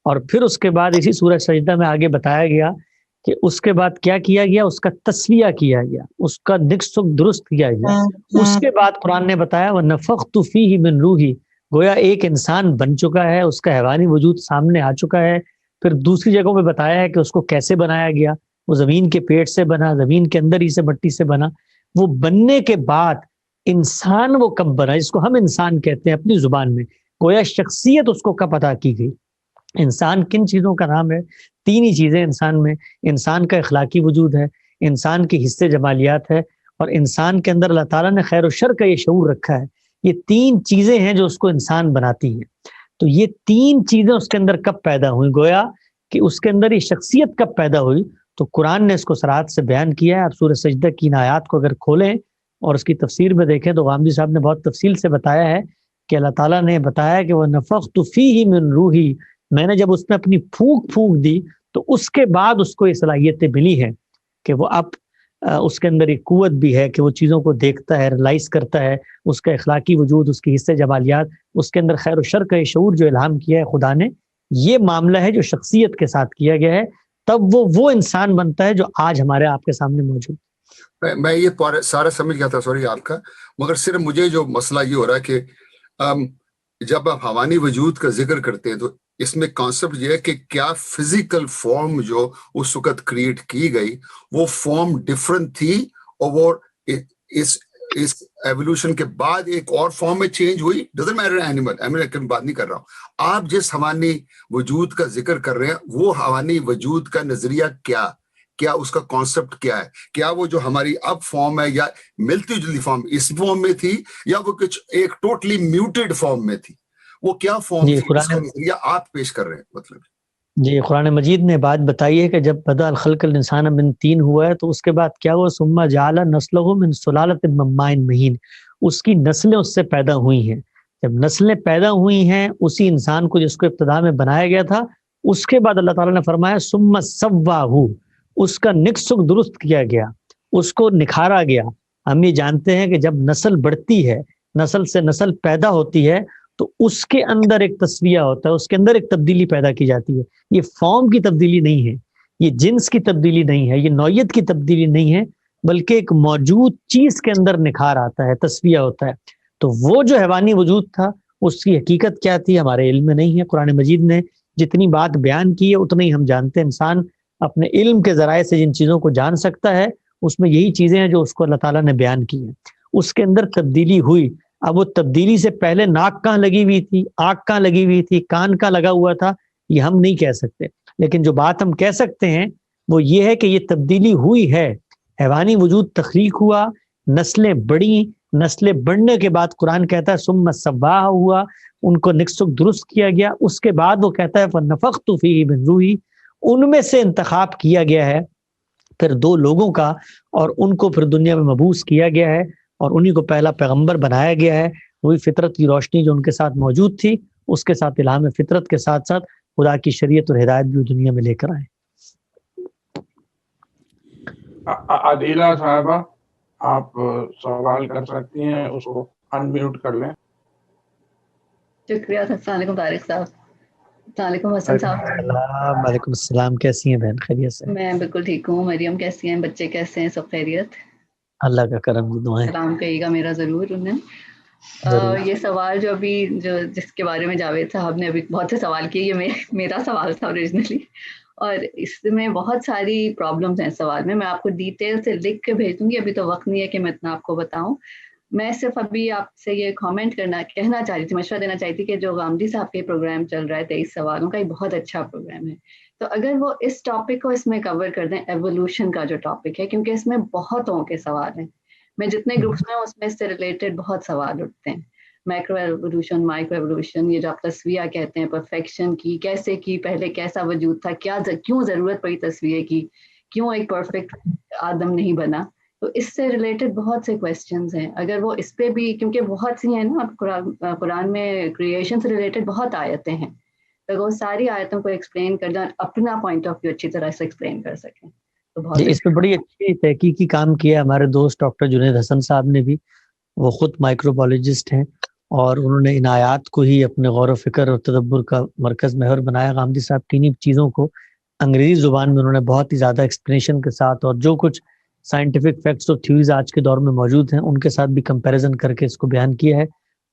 اور پھر اس کے بعد اسی سورہ سجدہ میں آگے بتایا گیا کہ اس کے بعد کیا کیا گیا، اس کا تسویہ کیا گیا، اس کا نقص درست کیا گیا۔ اس کے بعد قرآن نے بتایا وَنَفَخْتُ فِيهِ مِن رُوحِي، گویا ایک انسان بن چکا ہے، اس کا حیوانی وجود سامنے آ چکا ہے۔ پھر دوسری جگہوں میں بتایا ہے کہ اس کو کیسے بنایا گیا، وہ زمین کے پیٹ سے بنا، زمین کے اندر ہی سے مٹی سے بنا۔ وہ بننے کے بعد انسان وہ کب بنا جس کو ہم انسان کہتے ہیں اپنی زبان میں، گویا شخصیت اس کو کب عطا کی گئی۔ انسان کن چیزوں کا نام ہے؟ تین ہی چیزیں انسان میں، انسان کا اخلاقی وجود ہے، انسان کی حصے جمالیات ہے، اور انسان کے اندر اللہ تعالیٰ نے خیر و شر کا یہ شعور رکھا ہے۔ یہ تین چیزیں ہیں جو اس کو انسان بناتی ہیں۔ تو یہ تین چیزیں اس کے اندر کب پیدا ہوئی؟ گویا کہ اس کے اندر یہ شخصیت کب پیدا ہوئی؟ تو قرآن نے اس کو صراحت سے بیان کیا ہے۔ آپ سورہ سجدہ کی ان آیات کو اگر کھولیں اور اس کی تفسیر میں دیکھیں تو غامدی صاحب نے بہت تفصیل سے بتایا ہے کہ اللہ تعالیٰ نے بتایا کہ وہ نفخت فیہ من روحی، میں نے جب اس میں اپنی پھونک دی تو اس کے بعد اس کو یہ صلاحیتیں ملی ہیں کہ وہ اب اس کے اندر ایک قوت بھی ہے کہ وہ چیزوں کو دیکھتا ہے، ریلائز کرتا ہے، اس کا اخلاقی وجود، اس کی حصے جمالیات، اس کے اندر خیر و شر کا یہ شعور جو الہام کیا ہے خدا نے، یہ معاملہ ہے جو شخصیت کے ساتھ کیا گیا ہے۔ تب وہ انسان بنتا ہے جو آج ہمارے آپ کے سامنے موجود۔ میں یہ سارا سمجھ گیا تھا، سوری آپ کا، مگر صرف مجھے جو مسئلہ یہ ہو رہا ہے کہ جب آپ حیوانی وجود کا ذکر کرتے ہیں تو اس میں کانسیپٹ یہ ہے کہ کیا فزیکل فارم جو اس وقت کریٹ کی گئی وہ فارم ڈیفرنٹ تھی اور وہ اس ایوولوشن کے بعد ایک اور فارم میں چینج ہوئی؟ ڈزنٹ میٹر اینیمل کی بات نہیں کر رہا ہوں، آپ جس حیوانی وجود کا ذکر کر رہے ہیں وہ حیوانی وجود کا نظریہ کیا اس کا کانسیپٹ کیا ہے؟ کیا وہ جو ہماری اب فارم ہے یا ملتی جلتی فارم اس فارم میں تھی، یا وہ کچھ ایک ٹوٹلی میوٹیڈ فارم میں تھی؟ وہ کیا فارم تھی، اس کا نظریہ آپ پیش کر رہے ہیں؟ مطلب جی قرآن مجید نے بات بتائی ہے کہ جب بدا الخلق الانسان من طین ہوا ہے تو اس کے بعد کیا ہوا، ثم جعل نسلہ من سلالۃ من ماء مہین، اس کی نسلیں اس سے پیدا ہوئی ہیں. جب نسلیں پیدا ہوئی ہیں اسی انسان کو جس کو ابتدا میں بنایا گیا تھا، اس کے بعد اللہ تعالیٰ نے فرمایا ثم سواہ، اس کا نکسک درست کیا گیا، اس کو نکھارا گیا. ہم یہ جانتے ہیں کہ جب نسل بڑھتی ہے، نسل سے نسل پیدا ہوتی ہے، تو اس کے اندر ایک تسویہ ہوتا ہے، اس کے اندر ایک تبدیلی پیدا کی جاتی ہے. یہ فارم کی تبدیلی نہیں ہے، یہ جنس کی تبدیلی نہیں ہے، یہ نوعیت کی تبدیلی نہیں ہے، بلکہ ایک موجود چیز کے اندر نکھار آتا ہے، تسویہ ہوتا ہے. تو وہ جو حیوانی وجود تھا اس کی حقیقت کیا تھی ہمارے علم میں نہیں ہے. قرآن مجید نے جتنی بات بیان کی ہے اتنا ہی ہم جانتے ہیں. انسان اپنے علم کے ذرائع سے جن چیزوں کو جان سکتا ہے اس میں یہی چیزیں ہیں جو اس کو اللہ تعالیٰ نے بیان کی ہیں. اس کے اندر تبدیلی ہوئی. اب وہ تبدیلی سے پہلے ناک کہاں لگی ہوئی تھی، آنکھ کہاں لگی ہوئی تھی، کان کہاں لگا ہوا تھا، یہ ہم نہیں کہہ سکتے. لیکن جو بات ہم کہہ سکتے ہیں وہ یہ ہے کہ یہ تبدیلی ہوئی ہے. حیوانی وجود تخلیق ہوا، نسلیں بڑھی، نسلیں بڑھنے کے بعد قرآن کہتا ہے ثم سواہ ہوا، ان کو نکسک درست کیا گیا. اس کے بعد وہ کہتا ہے فنفخت فیہ من روحی، ان میں سے انتخاب کیا گیا ہے پھر 2 لوگوں کا، اور ان کو پھر دنیا میں مبعوث کیا گیا ہے اور انہی کو پہلا پیغمبر بنایا گیا ہے. وہی فطرت کی روشنی جو ان کے ساتھ موجود تھی، اس کے ساتھ الہام فطرت کے ساتھ ساتھ خدا کی شریعت اور ہدایت بھی دنیا میں لے کر آئے. عادلہ صاحبہ آپ سوال کر سکتی ہیں، اس کو انمیوٹ کر لیں. شکریہ. السلام علیکم طارق صاحب. السلام علیکم حسن صاحب. وعلیکم السلام. کیسی ہیں بہن؟ خیریت سے؟ میں بالکل ٹھیک ہوں. مریم کیسی ہیں؟ بچے کیسے ہیں؟ سب خیریت؟ اللہ کا کرم. دعائیں سلام کہیے گا میرا ضرور انہیں. یہ سوال جو جس کے بارے میں جاوید صاحب نے ابھی بہت سے سوال کیے، یہ میرا سوال تھا اوریجنلی، اور اس میں بہت ساری پرابلمس ہیں سوال میں. آپ کو ڈیٹیل سے لکھ کے بھیج دوں گی، ابھی تو وقت نہیں ہے کہ میں اتنا آپ کو بتاؤں. میں صرف ابھی آپ سے یہ کامنٹ کہنا چاہ رہی تھی، مشورہ دینا چاہتی تھی کہ جو غامدی صاحب کے پروگرام چل رہا ہے 23 سوالوں کا، یہ بہت اچھا پروگرام ہے. تو اگر وہ اس ٹاپک کو اس میں کور کر دیں، ایوولوشن کا جو ٹاپک ہے، کیونکہ اس میں بہتوں کے سوال ہیں. میں جتنے گروپس میں ہوں اس میں اس سے ریلیٹڈ بہت سوال اٹھتے ہیں. مائکرو ایوولوشن، مائکرو ایوولوشن، یہ جو آپ تصویہ کہتے ہیں، پرفیکشن کی کیسے کی، پہلے کیسا وجود تھا، کیوں ضرورت پڑی تصویہ کی، کیوں ایک پرفیکٹ آدم نہیں بنا. تو اس سے ریلیٹڈ بہت سے کویسچنز ہیں. اگر وہ اس پہ بھی، کیونکہ بہت سی ہیں نا قرآن میں کریشن سے ریلیٹڈ بہت آیتیں ہیں، تو وہ ساری آیتوں کو ایکسپلین کر دیں، اپنا پوائنٹ آف ویو اچھی طرح سے ایکسپلین کر سکیں. جی اس پہ بڑی اچھی تحقیقی کام کیا ہمارے دوست ڈاکٹر جنید حسن صاحب نے بھی. وہ خود مائکروبالوجسٹ ہیں اور انہوں نے ان آیات کو ہی اپنے غور و فکر اور تدبر کا مرکز محور بنایا. غامدی صاحب کی انہیں چیزوں کو انگریزی زبان میں انہوں نے بہت ہی زیادہ ایکسپلینیشن کے ساتھ، اور جو کچھ سائنٹیفک فیکٹس اور تھیوریز آج کے دور میں موجود ہیں ان کے ساتھ بھی کمپیریزن کر کے اس کو بیان کیا ہے.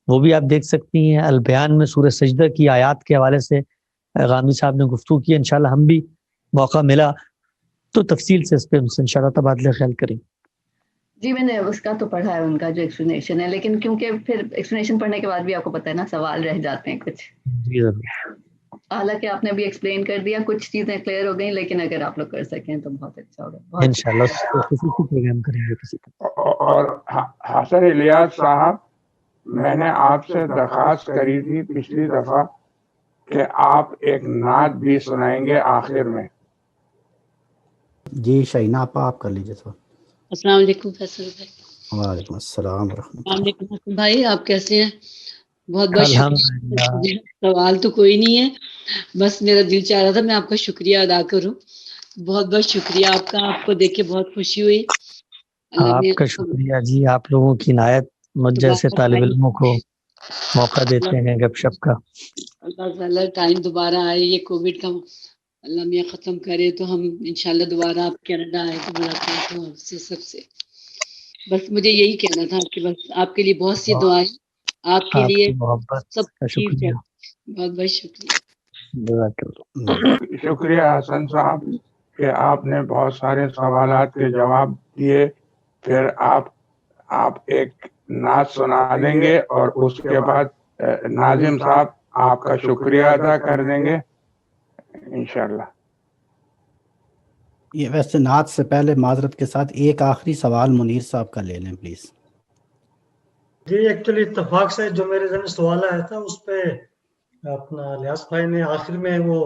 وہ بھی آپ دیکھ سکتی ہیں. البیان میں سورہ سجدہ کی آیات کے حوالے سے غامدی صاحب نے گفتگو کی. انشاءاللہ ہم بھی موقع ملا تو تفصیل سے اس پہ انشاءاللہ تبادلہ خیال کریں. جی میں نے اس کا تو پڑھا ہے، ان کا جو ایکسپلینیشن ہے، لیکن کیونکہ پھر ایکسپلینیشن پڑھنے کے بعد بھی آپ کو پتہ ہے نا سوال رہ جاتے ہیں کچھ. جی ضرور. حالانکہ آپ نے بھی ایکسپلین کر دیا، کچھ چیزیں کلیئر ہو گئیں، لیکن اگر آپ لوگ کر سکیں تو بہت اچھا ہوگا. انشاءاللہ خصوصی پروگرام کریں گے کسی طرح. اور حسن الیاس صاحب، میں نے آپ سے درخواست کری تھی پچھلی دفعہ کہ آپ ایک نعت بھی سنائیں گے آخر میں. جی شاہینہ آپ کر لیجیے سوال. السلام علیکم فیصل بھائی. وعلیکم السلام ورحمۃ اللہ. السلام علیکم حسن بھائی، آپ کیسے ہیں؟ بہت بہت شکریہ. سوال تو کوئی نہیں ہے، بس میرا دل چاہ رہا تھا میں آپ کا شکریہ ادا کروں. بہت بہت شکریہ آپ کا. آپ کو دیکھ کے بہت خوشی ہوئی. آپ کا شکریہ جی. آپ لوگوں کی عنایت مجھ جیسے طالب علموں کو موقع دیتے ہیں گپ شپ کا. اللہ تعالیٰ ٹائم دوبارہ آئے، یہ کووڈ کا اللہ میاں ختم کرے تو ہم انشاءاللہ دوبارہ آپ کینیڈا آئے تو ملاقات ہو آپ سے سب سے. بس مجھے یہی کہنا تھا کہ بس آپ کے لیے بہت سی دعائیں، آپ کے لیے سب چیز ہے. بہت بہت شکریہ. شکریہ حسن صاحب کہ آپ نے بہت سارے سوالات کے جواب دیے. پھر آپ ایک نعت سنا دیں گے اور اس کے بعد ناظم صاحب آپ کا شکریہ ادا کر دیں گے انشاءاللہ. یہ ویسے نعت سے پہلے معذرت کے ساتھ ایک آخری سوال منیر صاحب کا لے لیں پلیز. جی ایکچولی اتفاق سے جو میرے ذہن میں سوال آیا تھا اس پہ اپنا الیاس بھائی نے آخر میں وہ